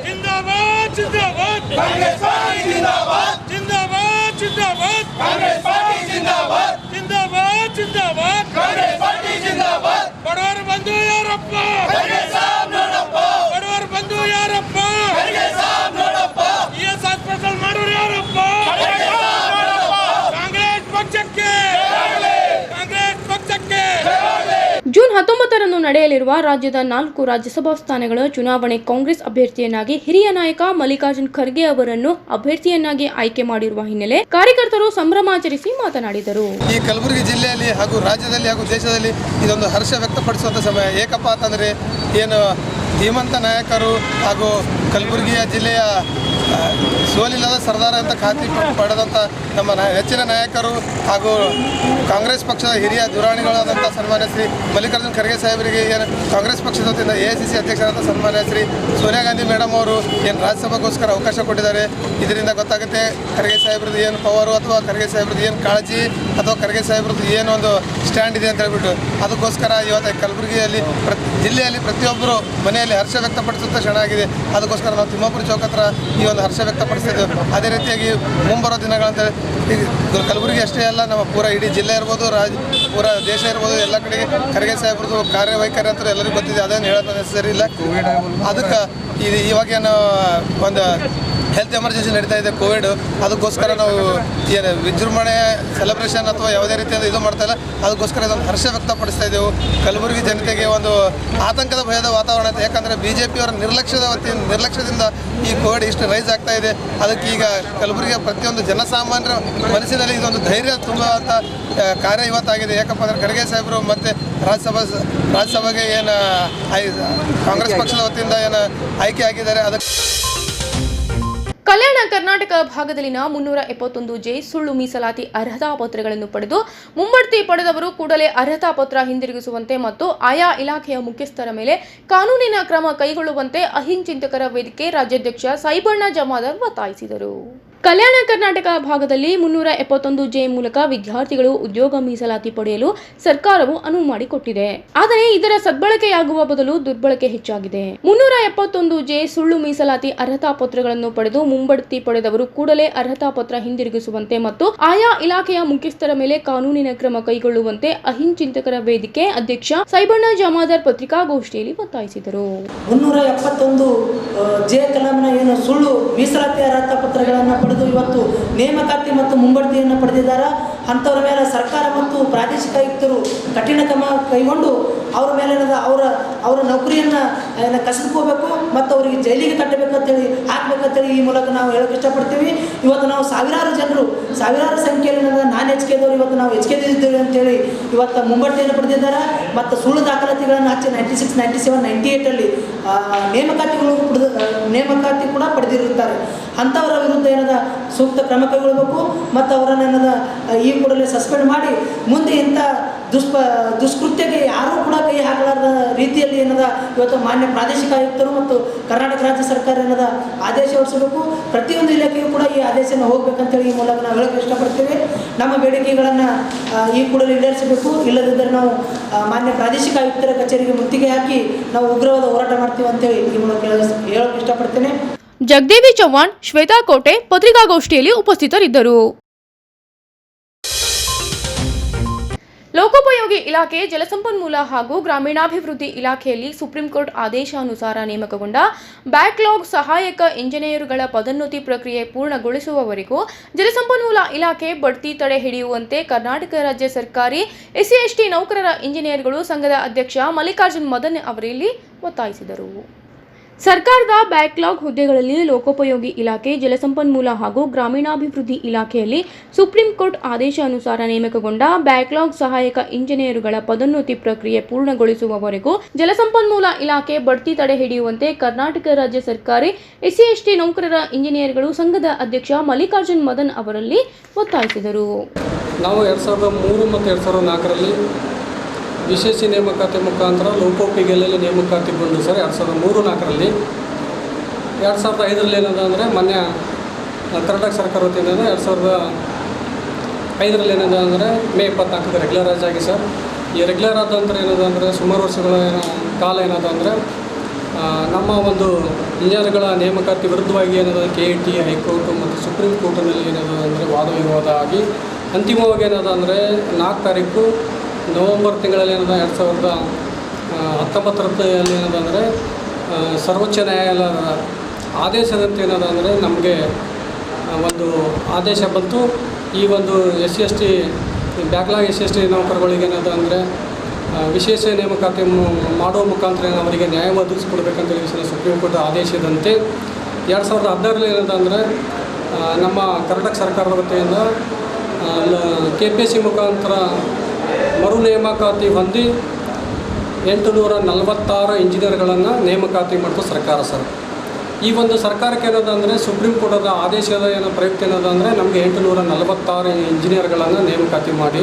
ಜಿಂದಾಬಾದ್ ಜಿಂದಾಬಾದ್, ಕಾಂಗ್ರೆಸ್ ಪಾರ್ಟಿ ಜಿಂದಾಬಾದ್ ಜಿಂದಾಬಾದ್ ಜಿಂದಾಬಾದ್, ಕಾಂಗ್ರೆಸ್ ಪಾರ್ಟಿ ಜಿಂದಾಬಾದ್ ಜಿಂದಾಬಾದ್ ಜಿಂದಾಬಾದ್, ಕಾಂಗ್ರೆಸ್ ಪಾರ್ಟಿ ಜಿಂದಾಬಾದ್. ಬಡವರ ಬಂಧು ಯಾರಪ್ಪ? ಖರ್ಗೆ ಸಾಬ್ ನೋಡಪ್ಪ. ಬಡವರ ಬಂಧು ಯಾರಪ್ಪ? ಖರ್ಗೆ ಸಾಬ್ ನೋಡಪ್ಪ. ES ಹಾಸ್ಪಿಟಲ್ ಮಾಡೋರು ಯಾರಪ್ಪ? ಜೂನ್ 19ರಂದು ನಡೆಯಲಿರುವ ರಾಜ್ಯದ 4 ರಾಜ್ಯಸಭಾ ಸ್ಥಾನಗಳ ಚುನಾವಣೆ ಕಾಂಗ್ರೆಸ್ ಅಭ್ಯರ್ಥಿಯನ್ನಾಗಿ ಹಿರಿಯ ನಾಯಕ ಮಲ್ಲಿಕಾರ್ಜುನ್ ಖರ್ಗೆ ಅವರನ್ನು ಅಭ್ಯರ್ಥಿಯನ್ನಾಗಿ ಆಯ್ಕೆ ಮಾಡಿರುವ ಹಿನ್ನೆಲೆ ಕಾರ್ಯಕರ್ತರು ಸಂಭ್ರಮಾಚರಿಸಿ ಮಾತನಾಡಿದರು. ಈ ಕಲಬುರಗಿ ಜಿಲ್ಲೆಯಲ್ಲಿ ಹಾಗೂ ರಾಜ್ಯದಲ್ಲಿ ಹಾಗೂ ದೇಶದಲ್ಲಿ ಇದೊಂದು ಹರ್ಷ ವ್ಯಕ್ತಪಡಿಸುವಂಥ ಸಮಯ. ಏಕಪ್ಪ ಅಂತಂದರೆ ಏನು ಧೀಮಂತ ನಾಯಕರು ಹಾಗೂ ಕಲಬುರಗಿಯ ಜಿಲ್ಲೆಯ ಸೋಲಿಲ್ಲದ ಸರ್ದಾರ ಅಂತ ಖಾತ್ರಿ ಪಡೆದಂಥ ನಮ್ಮ ನೆಚ್ಚಿನ ನಾಯಕರು ಹಾಗೂ ಕಾಂಗ್ರೆಸ್ ಪಕ್ಷದ ಹಿರಿಯ ದುರಾಣಿಗಳಾದಂಥ ಸನ್ಮಾನ್ಯ ಶ್ರೀ ಮಲ್ಲಿಕಾರ್ಜುನ್ ಖರ್ಗೆ ಸಾಹೇಬರಿಗೆ ಏನು ಕಾಂಗ್ರೆಸ್ ಪಕ್ಷದ ವತಿಯಿಂದ AICC ಅಧ್ಯಕ್ಷರಾದ ಸನ್ಮಾನ್ಯ ಶ್ರೀ ಸೋನಿಯಾ ಗಾಂಧಿ ಮೇಡಮ್ ಅವರು ಏನು ರಾಜ್ಯಸಭೆಗೋಸ್ಕರ ಅವಕಾಶ ಕೊಟ್ಟಿದ್ದಾರೆ. ಇದರಿಂದ ಗೊತ್ತಾಗುತ್ತೆ ಖರ್ಗೆ ಸಾಹೇಬ್ರದ್ದು ಏನು ಪವರು ಅಥವಾ ಖರ್ಗೆ ಸಾಹೇಬ್ರದ್ದು ಏನು ಕಾಳಜಿ ಅಥವಾ ಖರ್ಗೆ ಸಾಹೇಬ್ರದ್ದು ಏನೊಂದು ಸ್ಟ್ಯಾಂಡ್ ಇದೆ ಅಂತ ಹೇಳ್ಬಿಟ್ಟು. ಅದಕ್ಕೋಸ್ಕರ ಇವತ್ತು ಕಲಬುರಗಿಯಲ್ಲಿ ಜಿಲ್ಲೆಯಲ್ಲಿ ಪ್ರತಿಯೊಬ್ಬರು ಮನೆಯಲ್ಲಿ ಹರ್ಷ ವ್ಯಕ್ತಪಡಿಸುತ್ತಾ ಕ್ಷಣ ಆಗಿದೆ. ಅದಕ್ಕೋಸ್ಕರ ನಾವು ತಿಮ್ಮಾಪುರ ಚೌಕ ಹತ್ರ ಈ ಒಂದು ಹರ್ಷ ವ್ಯಕ್ತಪಡಿಸ್ತಿದ್ದೇವೆ. ಅದೇ ರೀತಿಯಾಗಿ ಮುಂಬರೋ ದಿನಗಳಂತ ಕಲಬುರಗಿ ಅಷ್ಟೇ ಅಲ್ಲ, ನಮ್ಮ ಪೂರ ಇಡೀ ಜಿಲ್ಲೆ ಇರ್ಬೋದು, ಪೂರ ದೇಶ ಇರ್ಬೋದು, ಎಲ್ಲ ಕಡೆಗೆ ಖರ್ಗೆ ಸಾಹೇಬ್ರದ್ದು ಕಾರ್ಯವೈಖರಿ ಅಂತ ಎಲ್ಲರಿಗೂ ಗೊತ್ತಿದೆ. ಅದೇನು ಹೇಳೋದು ನೆಸಸರಿ ಇಲ್ಲ. ಅದಕ್ಕೆ ಇವಾಗೇನು ಒಂದು ಹೆಲ್ತ್ ಎಮರ್ಜೆನ್ಸಿ ನಡೀತಾ ಇದೆ ಕೋವಿಡ್, ಅದಕ್ಕೋಸ್ಕರ ನಾವು ಏನು ವಿಜೃಂಭಣೆ ಸೆಲೆಬ್ರೇಷನ್ ಅಥವಾ ಯಾವುದೇ ರೀತಿಯಿಂದ ಇದು ಮಾಡ್ತಾ ಇಲ್ಲ. ಅದಕ್ಕೋಸ್ಕರ ಇದೊಂದು ಹರ್ಷ ವ್ಯಕ್ತಪಡಿಸ್ತಾ ಇದ್ದೆವು. ಕಲಬುರಗಿ ಜನತೆಗೆ ಒಂದು ಆತಂಕದ ಭಯದ ವಾತಾವರಣ ಇತ್ತು. ಯಾಕಂದರೆ BJPಯವರ ನಿರ್ಲಕ್ಷ್ಯದಿಂದ ಈ ಕೋವಿಡ್ ಇಷ್ಟು ರೈಸ್ ಆಗ್ತಾ ಇದೆ. ಅದಕ್ಕೆ ಈಗ ಕಲಬುರಗಿಯ ಪ್ರತಿಯೊಂದು ಜನಸಾಮಾನ್ಯರ ಮನಸ್ಸಿನಲ್ಲಿ ಇದೊಂದು ಧೈರ್ಯ ತುಂಬುವಂಥ ಕಾರ್ಯ ಇವತ್ತಾಗಿದೆ. ಯಾಕಪ್ಪ ಅಂದರೆ ಖರ್ಗೆ ಸಾಹೇಬರು ಮತ್ತು ರಾಜ್ಯಸಭೆಗೆ ಏನು ಕಾಂಗ್ರೆಸ್ ಪಕ್ಷದ ವತಿಯಿಂದ ಏನು ಆಯ್ಕೆ ಆಗಿದ್ದಾರೆ. ಅದಕ್ಕೆ ಕಲ್ಯಾಣ ಕರ್ನಾಟಕ ಭಾಗದಲ್ಲಿನ 371 ಸುಳ್ಳು ಮೀಸಲಾತಿ ಅರ್ಹತಾ ಪತ್ರಗಳನ್ನು ಪಡೆದು ಮುಂಬಡ್ತಿ ಪಡೆದವರು ಕೂಡಲೇ ಅರ್ಹತಾ ಪತ್ರ ಹಿಂದಿರುಗಿಸುವಂತೆ ಮತ್ತು ಆಯಾ ಇಲಾಖೆಯ ಮುಖ್ಯಸ್ಥರ ಮೇಲೆ ಕಾನೂನಿನ ಕ್ರಮ ಕೈಗೊಳ್ಳುವಂತೆ ಅಹಿಂದ ಚಿಂತಕರ ವೇದಿಕೆ ರಾಜ್ಯಾಧ್ಯಕ್ಷ ಸೈಬಣ್ಣ ಜಮಾದಾರ್ ಒತ್ತಾಯಿಸಿದರು. ಕಲ್ಯಾಣ ಕರ್ನಾಟಕ ಭಾಗದಲ್ಲಿ 371 ಮೂಲಕ ವಿದ್ಯಾರ್ಥಿಗಳು ಉದ್ಯೋಗ ಮೀಸಲಾತಿ ಪಡೆಯಲು ಸರ್ಕಾರವು ಅನುವು ಮಾಡಿಕೊಟ್ಟಿದೆ. ಆದರೆ ಇದರ ಸದ್ಬಳಕೆಯಾಗುವ ಬದಲು ದುರ್ಬಳಕೆ ಹೆಚ್ಚಾಗಿದೆ. 371 ಸುಳ್ಳು ಮೀಸಲಾತಿ ಅರ್ಹತಾ ಪತ್ರಗಳನ್ನು ಪಡೆದು ಮುಂಬಡ್ತಿ ಪಡೆದವರು ಕೂಡಲೇ ಅರ್ಹತಾ ಪತ್ರ ಹಿಂದಿರುಗಿಸುವಂತೆ ಮತ್ತು ಆಯಾ ಇಲಾಖೆಯ ಮುಖ್ಯಸ್ಥರ ಮೇಲೆ ಕಾನೂನಿನ ಕ್ರಮ ಕೈಗೊಳ್ಳುವಂತೆ ಅಹಿಂಚಿಂತಕರ ವೇದಿಕೆ ಅಧ್ಯಕ್ಷ ಸೈಬಣ್ಣ ಜಾಮದಾರ್ ಪತ್ರಿಕಾಗೋಷ್ಠಿಯಲ್ಲಿ ಒತ್ತಾಯಿಸಿದರು. 371 ಕಲಾಂನ ಏನು ಸುಳ್ಳು ಮೀಸಲಾತಿ ಅರ್ಹತಾ ಪತ್ರಗಳನ್ನು ಪಡೆದು ಇವತ್ತು ನೇಮಕಾತಿ ಮತ್ತು ಮುಂಬಡ್ತಿಯನ್ನು ಪಡೆದಿದ್ದಾರೆ. ಅಂಥವ್ರ ಮೇಲೆ ಸರ್ಕಾರ ಮತ್ತು ಪ್ರಾದೇಶಿಕ ಆಯುಕ್ತರು ಕಠಿಣ ಕ್ರಮ ಕೈಗೊಂಡು ಅವರ ಮೇಲೆ ಅವರ ನೌಕರಿಯನ್ನು ಕಸಿದುಕೋಬೇಕು ಮತ್ತು ಅವರಿಗೆ ಜೈಲಿಗೆ ಕಟ್ಟಬೇಕಂತೇಳಿ ಹಾಕಬೇಕಂತೇಳಿ ಈ ಮೂಲಕ ನಾವು ಹೇಳೋಕೆ ಇಷ್ಟಪಡ್ತೀವಿ. ಇವತ್ತು ನಾವು ಸಾವಿರಾರು ಸಂಖ್ಯೆಯಲ್ಲಿ ನಾನು ಹೆಚ್ಚಿಗೆದವರು ಇವತ್ತು ನಾವು ಹೆಚ್ಚಿಗೆದಿದ್ದೇವೆ ಅಂತೇಳಿ ಇವತ್ತು ಮುಂಬಡ್ತಿಯನ್ನು ಪಡೆದಿದ್ದಾರೆ ಮತ್ತು ಸುಳ್ಳು ದಾಖಲಾತಿಗಳನ್ನು ಹಚ್ಚಿ 96, 97, 98 ನೇಮಕಾತಿ ಕೂಡ ಪಡೆದಿರುತ್ತಾರೆ. ಅಂಥವರ ವಿರುದ್ಧ ಏನದ ಸೂಕ್ತ ಕ್ರಮ ಕೈಗೊಳ್ಳಬೇಕು ಮತ್ತು ಅವರನ್ನು ಏನದ ಈ ಕೂಡಲೇ ಸಸ್ಪೆಂಡ್ ಮಾಡಿ ಮುಂದೆ ಇಂಥ ದುಷ್ಕೃತ್ಯಕ್ಕೆ ಯಾರೂ ಕೂಡ ಕೈ ಹಾಕಲಾರದ ರೀತಿಯಲ್ಲಿ ಏನದ ಇವತ್ತು ಮಾನ್ಯ ಪ್ರಾದೇಶಿಕ ಆಯುಕ್ತರು ಮತ್ತು ಕರ್ನಾಟಕ ರಾಜ್ಯ ಸರ್ಕಾರ ಏನದ ಆದೇಶ ಹೊರಡಿಸಬೇಕು. ಪ್ರತಿಯೊಂದು ಇಲಾಖೆಯೂ ಕೂಡ ಈ ಆದೇಶನ ಹೋಗ್ಬೇಕಂತೇಳಿ ಈ ಮೂಲಕ ನಾವು ಹೇಳೋಕ್ಕೆ ಇಷ್ಟಪಡ್ತೀವಿ. ನಮ್ಮ ಬೇಡಿಕೆಗಳನ್ನು ಈ ಕೂಡಲೇ ಈಡೇರಿಸಬೇಕು. ಇಲ್ಲದಿದ್ದರೆ ನಾವು ಮಾನ್ಯ ಪ್ರಾದೇಶಿಕ ಆಯುಕ್ತರ ಕಚೇರಿಗೆ ಮುತ್ತಿಗೆ ಹಾಕಿ ನಾವು ಉಗ್ರವಾದ ಹೋರಾಟ ಮಾಡ್ತೀವಿ ಅಂತೇಳಿ ಈ ಮೂಲಕ ಹೇಳೋಕ್ಕೆ ಇಷ್ಟಪಡ್ತೇನೆ. ಜಗದೇವಿ ಚವ್ಹಾಣ್, ಶ್ವೇತಾ ಕೋಟೆ ಪತ್ರಿಕಾಗೋಷ್ಠಿಯಲ್ಲಿ ಉಪಸ್ಥಿತರಿದ್ದರು. ಲೋಕೋಪಯೋಗಿ ಇಲಾಖೆ, ಜಲಸಂಪನ್ಮೂಲ ಹಾಗೂ ಗ್ರಾಮೀಣಾಭಿವೃದ್ಧಿ ಇಲಾಖೆಯಲ್ಲಿ ಸುಪ್ರೀಂ ಕೋರ್ಟ್ ಆದೇಶಾನುಸಾರ ನೇಮಕಗೊಂಡ ಬ್ಯಾಕ್ಲಾಗ್ ಸಹಾಯಕ ಇಂಜಿನಿಯರುಗಳ ಪದೋನ್ನತಿ ಪ್ರಕ್ರಿಯೆ ಪೂರ್ಣಗೊಳಿಸುವವರೆಗೂ ಜಲಸಂಪನ್ಮೂಲ ಇಲಾಖೆ ಬಡ್ತಿ ತಡೆ ಹಿಡಿಯುವಂತೆ ಕರ್ನಾಟಕ ರಾಜ್ಯ ಸರ್ಕಾರಿ SC/ST ನೌಕರರ ಇಂಜಿನಿಯರ್ಗಳು ಸಂಘದ ಅಧ್ಯಕ್ಷ ಮಲ್ಲಿಕಾರ್ಜುನ್ ಮದನ್ ಅವರಲ್ಲಿ ಒತ್ತಾಯಿಸಿದರು. ಸರ್ಕಾರದ ಬ್ಯಾಕ್ಲಾಗ್ ಹುದ್ದೆಗಳಲ್ಲಿ ಲೋಕೋಪಯೋಗಿ ಇಲಾಖೆ, ಜಲಸಂಪನ್ಮೂಲ ಹಾಗೂ ಗ್ರಾಮೀಣಾಭಿವೃದ್ಧಿ ಇಲಾಖೆಯಲ್ಲಿ ಸುಪ್ರೀಂ ಕೋರ್ಟ್ ಆದೇಶಾನುಸಾರ ನೇಮಕಗೊಂಡ ಬ್ಯಾಕ್ಲಾಗ್ ಸಹಾಯಕ ಇಂಜಿನಿಯರುಗಳ ಪದೋನ್ನತಿ ಪ್ರಕ್ರಿಯೆ ಪೂರ್ಣಗೊಳಿಸುವವರೆಗೂ ಜಲಸಂಪನ್ಮೂಲ ಇಲಾಖೆ ಬಡ್ತಿ ತಡೆ ಹಿಡಿಯುವಂತೆ ಕರ್ನಾಟಕ ರಾಜ್ಯ ಸರ್ಕಾರಿ SC/ST ನೌಕರರ ಇಂಜಿನಿಯರ್ಗಳು ಸಂಘದ ಅಧ್ಯಕ್ಷ ಮಲ್ಲಿಕಾರ್ಜುನ್ ಮದನ್ ಅವರಲ್ಲಿ ಒತ್ತಾಯಿಸಿದರು. ನಾವು 2003 ಮತ್ತು 2004ರಲ್ಲಿ ವಿಶೇಷ ನೇಮಕಾತಿ ಮುಖಾಂತರ ಲೋಕೋಪಯೋಗಿಯಲ್ಲಿ ನೇಮಕಾತಿಗೊಂಡು ಸರ್ 2003-4ರಲ್ಲಿ 2005ರಲ್ಲಿ ಏನದ ಅಂದರೆ ಮೊನ್ನೆ ಕರ್ನಾಟಕ ಸರ್ಕಾರ ವತಿಯಿಂದ 2005ರಲ್ಲಿ ಏನದ ಅಂದರೆ ಮೇ 24ಕ್ಕೆ ರೆಗ್ಯುಲರೈಸ್ ಆಗಿ ಸರ್. ಈ ರೆಗ್ಯುಲರ್ ಆದ ನಂತರ ಏನದ ಅಂದರೆ ಸುಮಾರು ವರ್ಷಗಳ ಕಾಲ ಏನದ ಅಂದರೆ ನಮ್ಮ ಒಂದು ಇಂಜಿನಿಯರ್ಗಳ ನೇಮಕಾತಿ ವಿರುದ್ಧವಾಗಿ ಏನದ KIT, ಹೈಕೋರ್ಟು ಮತ್ತು ಸುಪ್ರೀಂ ಕೋರ್ಟಿನಲ್ಲಿ ಏನದ ಅಂದರೆ ವಾದ ವಿವಾದ ಆಗಿ ಅಂತಿಮವಾಗಿ ಏನದ ಅಂದರೆ 4 ತಾರೀಕು ನವೆಂಬರ್ ತಿಂಗಳಲ್ಲಿ ಏನದ 2019ರಲ್ಲಿ ಏನದ ಅಂದರೆ ಸರ್ವೋಚ್ಚ ನ್ಯಾಯಾಲಯದ ಆದೇಶದಂತೆ ಏನದ ಅಂದರೆ ನಮಗೆ ಒಂದು ಆದೇಶ ಬಂತು. ಈ ಒಂದು SC/ST ಬ್ಯಾಕ್ಲಾಗ್ SC/ST ನೌಕರಗಳಿಗೆ ಏನದ ಅಂದರೆ ವಿಶೇಷ ನೇಮಕಾತಿ ಮಾಡುವ ಮುಖಾಂತರ ಅವರಿಗೆ ನ್ಯಾಯ ಒದಗಿಸಿಕೊಡ್ಬೇಕಂತ ಸುಪ್ರೀಂ ಕೋರ್ಟ್ ಆದೇಶದಂತೆ 2016ರಲ್ಲಿ ಏನದ ಅಂದರೆ ನಮ್ಮ ಕರ್ನಾಟಕ ಸರ್ಕಾರದ ವತಿಯಿಂದ KPSC ಮುಖಾಂತರ ಮರು ನೇಮಕಾತಿ ಹೊಂದಿ 846 ಇಂಜಿನಿಯರ್ಗಳನ್ನು ನೇಮಕಾತಿ ಮಾಡ್ತು ಸರ್ಕಾರ ಸರ್. ಈ ಒಂದು ಸರ್ಕಾರಕ್ಕೆ ಏನದ ಅಂದರೆ ಸುಪ್ರೀಂ ಕೋರ್ಟದ ಆದೇಶದ ಪ್ರಯುಕ್ತ ಏನದ ಅಂದರೆ ನಮಗೆ 846 ಇಂಜಿನಿಯರ್ಗಳನ್ನು ನೇಮಕಾತಿ ಮಾಡಿ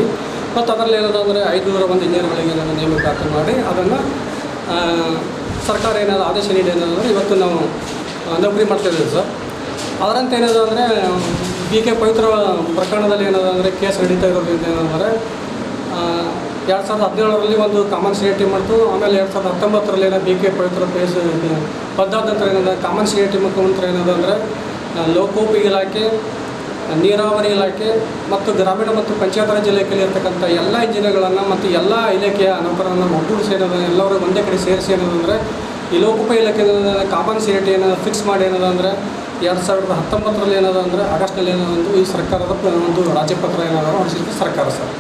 ಮತ್ತು ಅದರಲ್ಲಿ ಏನದ ಅಂದರೆ 501 ಇಂಜಿನಿಯರ್ಗಳಿಗೆ ಏನೋ ನೇಮಕಾತಿ ಮಾಡಿ ಅದನ್ನು ಸರ್ಕಾರ ಏನಾದರೂ ಆದೇಶ ನೀಡಿ ಏನಂದರೆ ಇವತ್ತು ನಾವು ನೌಕರಿ ಮಾಡ್ತಾಯಿದ್ದೀವಿ ಸರ್. ಅದರಂತೆ ಏನದ ಅಂದರೆ BK ಪವಿತ್ರ ಪ್ರಕರಣದಲ್ಲಿ ಏನದ ಅಂದರೆ ಕೇಸ್ ನಡೀತಾ ಇರೋದ್ರಿಂದ ಏನಂದರೆ 2017ರಲ್ಲಿ ಒಂದು ಕಾಮನ್ CIT ಮಾಡ್ತು. ಆಮೇಲೆ 2019ರಲ್ಲಿ ಏನೋ BK ಪವಿತ್ರ ಕೇಸ್ ಬದ್ದಾದ ನಂತರ ಏನಂದರೆ ಕಾಮನ್ CIT ಮುಖಾಂತರ ಏನದ ಅಂದರೆ ಲೋಕೋಪಯೋಗಿ ಇಲಾಖೆ, ನೀರಾವರಿ ಇಲಾಖೆ ಮತ್ತು ಗ್ರಾಮೀಣ ಮತ್ತು ಪಂಚಾಯತ್ ರಾಜ್ ಇಲಾಖೆಯಲ್ಲಿ ಇರ್ತಕ್ಕಂಥ ಎಲ್ಲ ಇಂಜಿನಿಯರ್ಗಳನ್ನು ಮತ್ತು ಎಲ್ಲ ಇಲಾಖೆಯ ನೌಕರರನ್ನು ಒಗ್ಗೂಡಿಸಿ ಏನದ ಎಲ್ಲರೂ ಒಂದೇ ಕಡೆ ಸೇರಿಸಿ ಏನದಂದರೆ ಈ ಲೋಕೋಪಯೋಗಿ ಇಲಾಖೆ ಕಾಮನ್ CIT ಏನೋ ಫಿಕ್ಸ್ ಮಾಡಿ ಏನದ ಅಂದರೆ 2019ರಲ್ಲಿ ಏನದ ಅಂದರೆ ಆಗಸ್ಟ್ನಲ್ಲಿ ಏನೋ ಈ ಸರ್ಕಾರದ ಒಂದು ರಾಜ್ಯಪತ್ರ ಏನಾದರೂ ಹೊರಡಿಸಿದ ಸರ್ಕಾರ ಸರ್.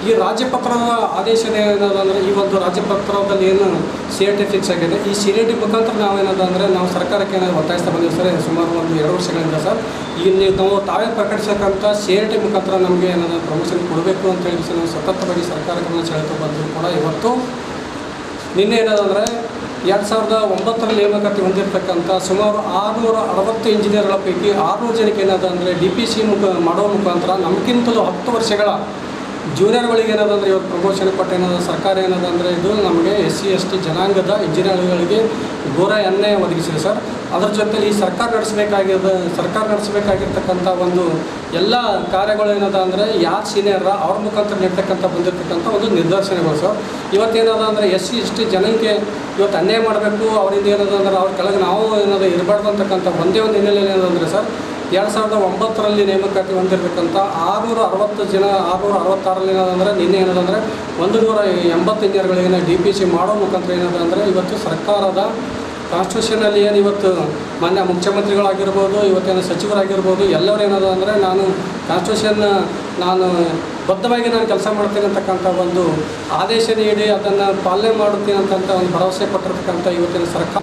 ಈ ರಾಜ್ಯಪತ್ರದ ಆದೇಶದ ಏನದಂದರೆ ಈ ಒಂದು ರಾಜ್ಯಪತ್ರದಲ್ಲಿ ಏನು CIT ಫಿಕ್ಸ್ ಆಗಿದೆ. ಈ CIT ಮುಖಾಂತರ ನಾವೇನದ ಅಂದರೆ ನಾವು ಸರ್ಕಾರಕ್ಕೆ ಏನಾದರೂ ಒತ್ತಾಯಿಸ್ತಾ ಬಂದಿವಿ ಸರ್ ಸುಮಾರು ಒಂದು 2 ವರ್ಷಗಳಿಂದ ಸರ್. ಈಗ ನಾವು ತಾವೇ ಪ್ರಕಟಿಸಕ್ಕಂಥ CIT ಮುಖಾಂತರ ನಮಗೆ ಏನಾದರೂ ಪ್ರಮೋಷನ್ ಕೊಡಬೇಕು ಅಂತ ಹೇಳಿ ನಾವು ಸತತವಾಗಿ ಸರ್ಕಾರಕ್ಕೆ ಹೇಳ್ತಾ ಬಂದರೂ ಕೂಡ ಇವತ್ತು ನಿನ್ನೆ ಏನದಂದರೆ 2009ರಲ್ಲಿ ನೇಮಕಾತಿ ಹೊಂದಿರತಕ್ಕಂಥ ಸುಮಾರು 660 ಇಂಜಿನಿಯರ್ಗಳ ಪೈಕಿ 600 ಜನಕ್ಕೆ ಏನದ ಅಂದರೆ DPC ಮಾಡುವ ಮುಖಾಂತರ ನಮಗಿಂತಲೂ 10 ವರ್ಷಗಳ ಜೂನಿಯರ್ಗಳಿಗೆ ಏನದಂದರೆ ಇವತ್ತು ಪ್ರಮೋಷನ್ ಕೊಟ್ಟು ಏನದ ಸರ್ಕಾರ ಏನದಂದರೆ ಇದು ನಮಗೆ SC/ST ಜನಾಂಗದ ಇಂಜಿನಿಯರ್ಗಳಿಗೆ ಘೋರ ಅನ್ಯಾಯ ಒದಗಿಸಿದೆ ಸರ್. ಅದರ ಜೊತೆಲಿ ಈ ಸರ್ಕಾರ ನಡೆಸಬೇಕಾಗಿರ್ತಕ್ಕಂಥ ಒಂದು ಎಲ್ಲ ಕಾರ್ಯಗಳು ಏನದ ಅಂದರೆ ಯಾರು ಸೀನಿಯರ್ ಅವ್ರ ಮುಖಾಂತರ ನೀಡ್ತಕ್ಕಂಥ ಬಂದಿರತಕ್ಕಂಥ ಒಂದು ನಿದರ್ಶನಗಳು ಸರ್. ಇವತ್ತೇನದ ಅಂದರೆ SC/ST ಜನಕ್ಕೆ ಇವತ್ತು ಅನ್ಯಾಯ ಮಾಡಬೇಕು, ಅವರಿಂದ ಏನದ ಅಂದ್ರೆ ಅವ್ರ ಕೆಳಗೆ ನಾವು ಏನದ ಇರಬಾರ್ದು ಅಂತಕ್ಕಂಥ ಒಂದೇ ಒಂದು ಹಿನ್ನೆಲೆಯಲ್ಲಿ ಏನಂದರೆ ಸರ್ 2009ರಲ್ಲಿ ನೇಮಕಾತಿ ಹೊಂದಿರತಕ್ಕಂಥ 666 ಏನದಂದರೆ ನಿನ್ನೆ ಏನದಂದರೆ 180 ಇಂಜಿನಿಯರ್ಗಳಿಗೆ DPC ಮಾಡೋ ಮುಖಾಂತರ ಏನದಂದರೆ ಇವತ್ತು ಸರ್ಕಾರದ ಕಾನ್ಸ್ಟಿಟ್ಯೂಷನಲ್ಲಿ ಏನು ಇವತ್ತು ಮಾನ್ಯ ಮುಖ್ಯಮಂತ್ರಿಗಳಾಗಿರ್ಬೋದು, ಇವತ್ತೇನು ಸಚಿವರಾಗಿರ್ಬೋದು, ಎಲ್ಲರೂ ಏನದ ಅಂದರೆ ನಾನು ಕಾನ್ಸ್ಟಿಟ್ಯೂಷನ್ ಬದ್ಧವಾಗಿ ನಾನು ಕೆಲಸ ಮಾಡ್ತೀನಿ ಅಂತಕ್ಕಂಥ ಒಂದು ಆದೇಶ ನೀಡಿ ಅದನ್ನು ಪಾಲನೆ ಮಾಡುತ್ತೀನಿ ಅಂತಂತ ಒಂದು ಭರವಸೆ ಕೊಟ್ಟಿರ್ತಕ್ಕಂಥ ಇವತ್ತಿನ ಸರ್ಕಾರ.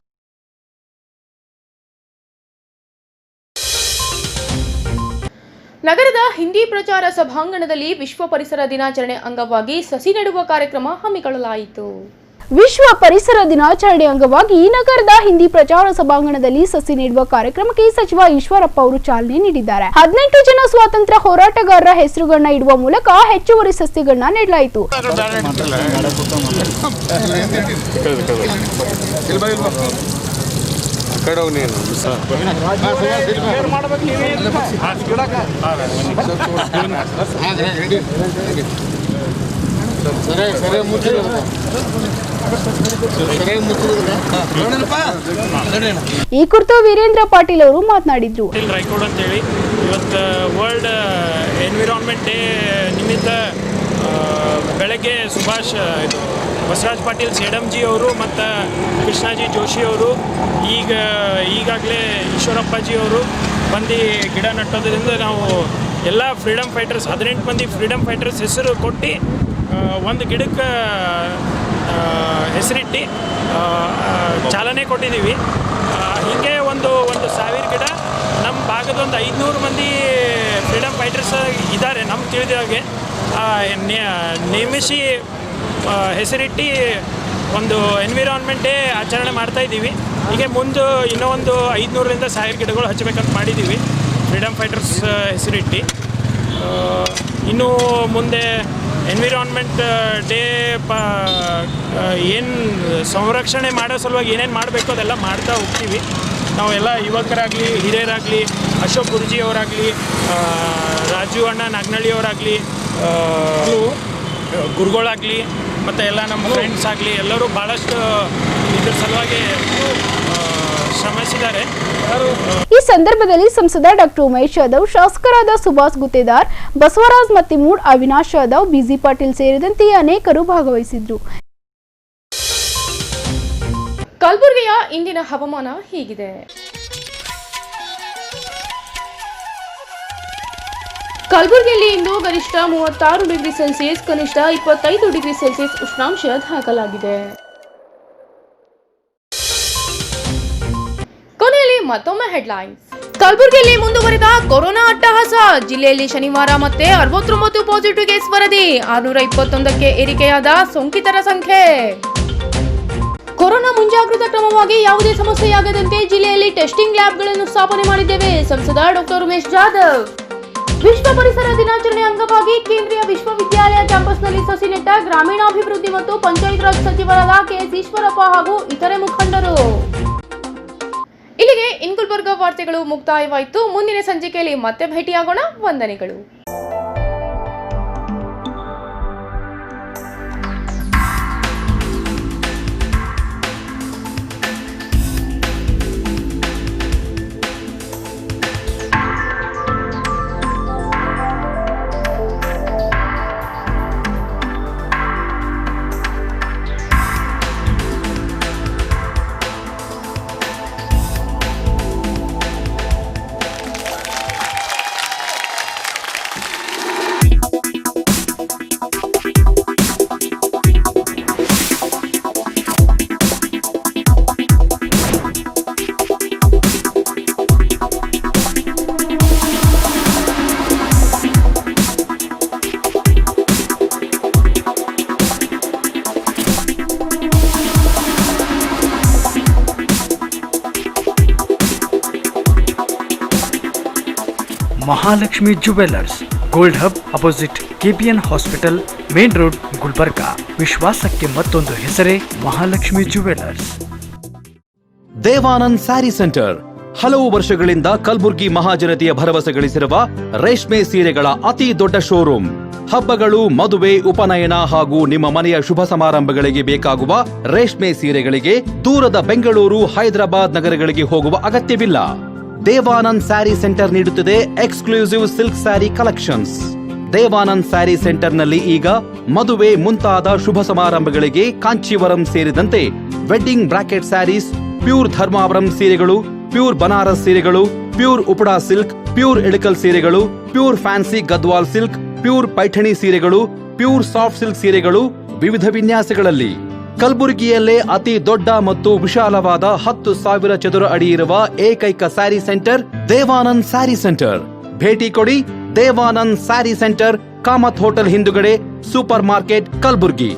ನಗರದ ಹಿಂದಿ ಪ್ರಚಾರ ಸಭಾಂಗಣದಲ್ಲಿ ವಿಶ್ವ ಪರಿಸರ ದಿನಾಚರಣೆ ಅಂಗವಾಗಿ ಸಸಿ ನೆಡುವ ಕಾರ್ಯಕ್ರಮ ಹಮ್ಮಿಕೊಳ್ಳಲಾಯಿತು. ವಿಶ್ವ ಪರಿಸರ ದಿನಾಚರಣೆ ಅಂಗವಾಗಿ ನಗರದ ಹಿಂದಿ ಪ್ರಚಾರ ಸಭಾಂಗಣದಲ್ಲಿ ಸಸಿ ನೆಡುವ ಕಾರ್ಯಕ್ರಮಕ್ಕೆ ಸಚಿವ ಈಶ್ವರಪ್ಪ ಅವರು ಚಾಲನೆ ನೀಡಿದ್ದಾರೆ. 18 ಜನ ಸ್ವಾತಂತ್ರ್ಯ ಹೋರಾಟಗಾರರ ಹೆಸರುಗಳನ್ನ ಇಡುವ ಮೂಲಕ ಹೆಚ್ಚುವರಿ ಸಸಿಗಳನ್ನ ನೆಡಲಾಯಿತು. ಈ ಕುರಿತು ವೀರೇಂದ್ರ ಪಾಟೀಲ್ ಅವರು ಮಾತನಾಡಿದ್ರು. ರಾಯ್ಕೋಡ್ ಅಂತೇಳಿ ಇವತ್ತು ವರ್ಲ್ಡ್ ಎನ್ವಿರಾನ್ಮೆಂಟ್ ಡೇ ನಿಮಿತ್ತ ಬೆಳಗ್ಗೆ ಬಸವರಾಜ್ ಪಾಟೀಲ್ ಸೇಡಂಜಿ ಅವರು ಮತ್ತು ಕೃಷ್ಣಾಜಿ ಜೋಶಿ ಅವರು ಈಗಾಗಲೇ ಈಶ್ವರಪ್ಪಾಜಿ ಅವರು ಬಂದು ಗಿಡ ನಟ್ಟೋದ್ರಿಂದ ನಾವು ಎಲ್ಲ ಫ್ರೀಡಮ್ ಫೈಟರ್ಸ್ 18 ಮಂದಿ ಫ್ರೀಡಮ್ ಫೈಟರ್ಸ್ ಹೆಸರು ಕೊಟ್ಟು ಒಂದು ಗಿಡಕ್ಕೆ ಹೆಸರಿಟ್ಟು ಚಾಲನೆ ಕೊಟ್ಟಿದ್ದೀವಿ. ಹೀಗೆ ಒಂದು 1000 ಗಿಡ ನಮ್ಮ ಭಾಗದ ಒಂದು 500 ಮಂದಿ ಫ್ರೀಡಮ್ ಫೈಟರ್ಸ್ ಇದ್ದಾರೆ ನಮ್ಗೆ ತಿಳಿದಾಗೆ ನೇಮಿಸಿ ಹೆಸರಿಟ್ಟು ಒಂದು ಎನ್ವಿರಾನ್ಮೆಂಟ್ ಡೇ ಆಚರಣೆ ಮಾಡ್ತಾಯಿದ್ದೀವಿ. ಹೀಗೆ ಮುಂದೆ ಇನ್ನೂ ಒಂದು 500ರಿಂದ 1000 ಗಿಡಗಳು ಹಚ್ಚಬೇಕಂತ ಮಾಡಿದ್ದೀವಿ ಫ್ರೀಡಮ್ ಫೈಟರ್ಸ್ ಹೆಸರಿಟ್ಟು. ಇನ್ನು ಮುಂದೆ ಎನ್ವಿರಾನ್ಮೆಂಟ್ ಡೇ ಏನು ಸಂರಕ್ಷಣೆ ಮಾಡೋ ಸಲುವಾಗಿ ಏನೇನು ಮಾಡಬೇಕು ಅದೆಲ್ಲ ಮಾಡ್ತಾ ಹೋಗ್ತೀವಿ. ನಾವೆಲ್ಲ ಯುವಕರಾಗಲಿ, ಹಿರಿಯರಾಗಲಿ, ಅಶೋಕ್ ಗುರುಜಿ ಅವರಾಗಲಿ, ರಾಜು ಅಣ್ಣ ನಾಗ್ನಳ್ಳಿಯವರಾಗಲಿ, ಗುರುಗಳಾಗಲಿ ಮತ್ತು ಎಲ್ಲ ನಮ್ಮ ಫ್ರೆಂಡ್ಸ್ ಆಗಲಿ ಎಲ್ಲರೂ ಭಾಳಷ್ಟು ಇದ್ರ ಸಲುವಾಗಿ ಶ್ರಮಿಸಿದ್ದಾರೆ. ಈ ಸಂದರ್ಭದಲ್ಲಿ ಸಂಸದ ಡಾಕ್ಟರ್ ಉಮೇಶ್ ಯಾದವ್, ಶಾಸಕರಾದ ಸುಭಾಷ್ ಗುತ್ತೇದಾರ್, ಬಸವರಾಜ್ ಮತ್ತಿಮೂಡ್, ಅವಿನಾಶ್ ಯಾದವ್, ಬಿಜಿ ಪಾಟೀಲ್ ಸೇರಿದಂತೆ ಅನೇಕರು ಭಾಗವಹಿಸಿದ್ರು. ಕಲಬುರಗಿಯ ಇಂದಿನ ಹವಾಮಾನ ಹೀಗಿದೆ. ಕಲಬುರಗಿಯಲ್ಲಿ ಇಂದು ಗರಿಷ್ಠ 36 ಡಿಗ್ರಿ ಸೆಲ್ಸಿಯಸ್, ಕನಿಷ್ಠ 25 ಡಿಗ್ರಿ ಸೆಲ್ಸಿಯಸ್ ಉಷ್ಣಾಂಶ ದಾಖಲಾಗಿದೆ. ಕೊನೆಯಲ್ಲಿ ಮತ್ತೊಮ್ಮೆ ಹೆಡ್ಲೈನ್ಸ್. ಕಲಬುರಗಿಯಲ್ಲಿ ಮುಂದುವರೆದ ಕೊರೋನಾ ಅಟ್ಟಹಾಸ. ಜಿಲ್ಲೆಯಲ್ಲಿ ಶನಿವಾರ ಮತ್ತೆ 69 ಪಾಸಿಟಿವ್ ಕೇಸ್ ವರದಿ. 621ಕ್ಕೆ ಏರಿಕೆಯಾದ ಸೋಂಕಿತರ ಸಂಖ್ಯೆ. ಕೊರೋನಾ ಮುಂಜಾಗ್ರತಾ ಕ್ರಮವಾಗಿ ಯಾವುದೇ ಸಮಸ್ಯೆಯಾಗದಂತೆ ಜಿಲ್ಲೆಯಲ್ಲಿ ಟೆಸ್ಟಿಂಗ್ ಲ್ಯಾಬ್ಗಳನ್ನು ಸ್ಥಾಪನೆ ಮಾಡಿದ್ದೇವೆ. ಸಂಸದ ಡಾಕ್ಟರ್ ಉಮೇಶ್ ಜಾಧವ್. ವಿಶ್ವ ಪರಿಸರ ದಿನಾಚರಣೆ ಅಂಗವಾಗಿ ಕೇಂದ್ರೀಯ ವಿಶ್ವವಿದ್ಯಾಲಯ ಕ್ಯಾಂಪಸ್ನಲ್ಲಿ ಸಸಿ ನೆಟ್ಟ ಗ್ರಾಮೀಣಾಭಿವೃದ್ಧಿ ಮತ್ತು ಪಂಚಾಯತ್ ರಾಜ್ ಸಚಿವರಾದ KS ಈಶ್ವರಪ್ಪ ಹಾಗೂ ಇತರೆ ಮುಖಂಡರು. ಇಲ್ಲಿಗೆ ಗುಲ್ಬರ್ಗ ವಾರ್ತೆಗಳು ಮುಕ್ತಾಯವಾಯಿತು. ಮುಂದಿನ ಸಂಚಿಕೆಯಲ್ಲಿ ಮತ್ತೆ ಭೇಟಿಯಾಗೋಣ. ವಂದನೆಗಳು. Mahalakshmi jewellers gold hub opposite KPN hospital, main road, Gulbarga. ವಿಶ್ವಾಸಕ್ಕೆ ಮತ್ತೊಂದು ಹೆಸರೇ ಮಹಾಲಕ್ಷ್ಮಿ ಜುವೆಲರ್ಸ್. ದೇವಾನಂದ್ ಸ್ಯಾರಿ ಸೆಂಟರ್ ಹಲವು ವರ್ಷಗಳಿಂದ ಕಲಬುರ್ಗಿ ಮಹಾಜನತೆಯ ಭರವಸೆ ಗಳಿಸಿರುವ ರೇಷ್ಮೆ ಸೀರೆಗಳ ಅತಿ ದೊಡ್ಡ ಶೋರೂಮ್. ಹಬ್ಬಗಳು, ಮದುವೆ, ಉಪನಯನ ಹಾಗೂ ನಿಮ್ಮ ಮನೆಯ ಶುಭ ಸಮಾರಂಭಗಳಿಗೆ ಬೇಕಾಗುವ ರೇಷ್ಮೆ ಸೀರೆಗಳಿಗೆ ದೂರದ ಬೆಂಗಳೂರು, ಹೈದರಾಬಾದ್ ನಗರಗಳಿಗೆ ಹೋಗುವ ಅಗತ್ಯವಿಲ್ಲ. ದೇವಾನಂದ್ ಸ್ಯಾರಿ ಸೆಂಟರ್ ನೀಡುತ್ತಿದೆ exclusive silk sari collections. Devanand sari ಸೆಂಟರ್ನಲ್ಲಿ ಈಗ ಮದುವೆ ಮುಂತಾದ ಶುಭ ಸಮಾರಂಭಗಳಿಗೆ ಕಾಂಚೀವರಂ ಸೇರಿದಂತೆ wedding brocade saris, pure Dharmavaram ಸೀರೆಗಳು, ಪ್ಯೂರ್ ಬನಾರಸ್ ಸೀರೆಗಳು, pure Uppada silk, pure Ilkal ಸೀರೆಗಳು, pure fancy Gadwal silk, pure Paithani ಸೀರೆಗಳು, ಪ್ಯೂರ್ ಸಾಫ್ಟ್ ಸಿಲ್ಕ್ ಸೀರೆಗಳು ವಿವಿಧ ವಿನ್ಯಾಸಗಳಲ್ಲಿ. ಕಲಬುರಗಿಯಲ್ಲೇ ಅತಿ ದೊಡ್ಡ ಮತ್ತು ವಿಶಾಲವಾದ 10,000 ಚದುರ ಅಡಿ ಇರುವ ಏಕೈಕ ಸ್ಯಾರಿ ಸೆಂಟರ್ ದೇವಾನಂದ್ ಸ್ಯಾರಿ ಸೆಂಟರ್. ಭೇಟಿ ಕೊಡಿ. ದೇವಾನಂದ್ ಸ್ಯಾರಿ ಸೆಂಟರ್, ಕಾಮತ್ ಹೋಟೆಲ್ ಹಿಂದುಗಡೆ, ಸೂಪರ್ ಮಾರ್ಕೆಟ್, ಕಲಬುರ್ಗಿ.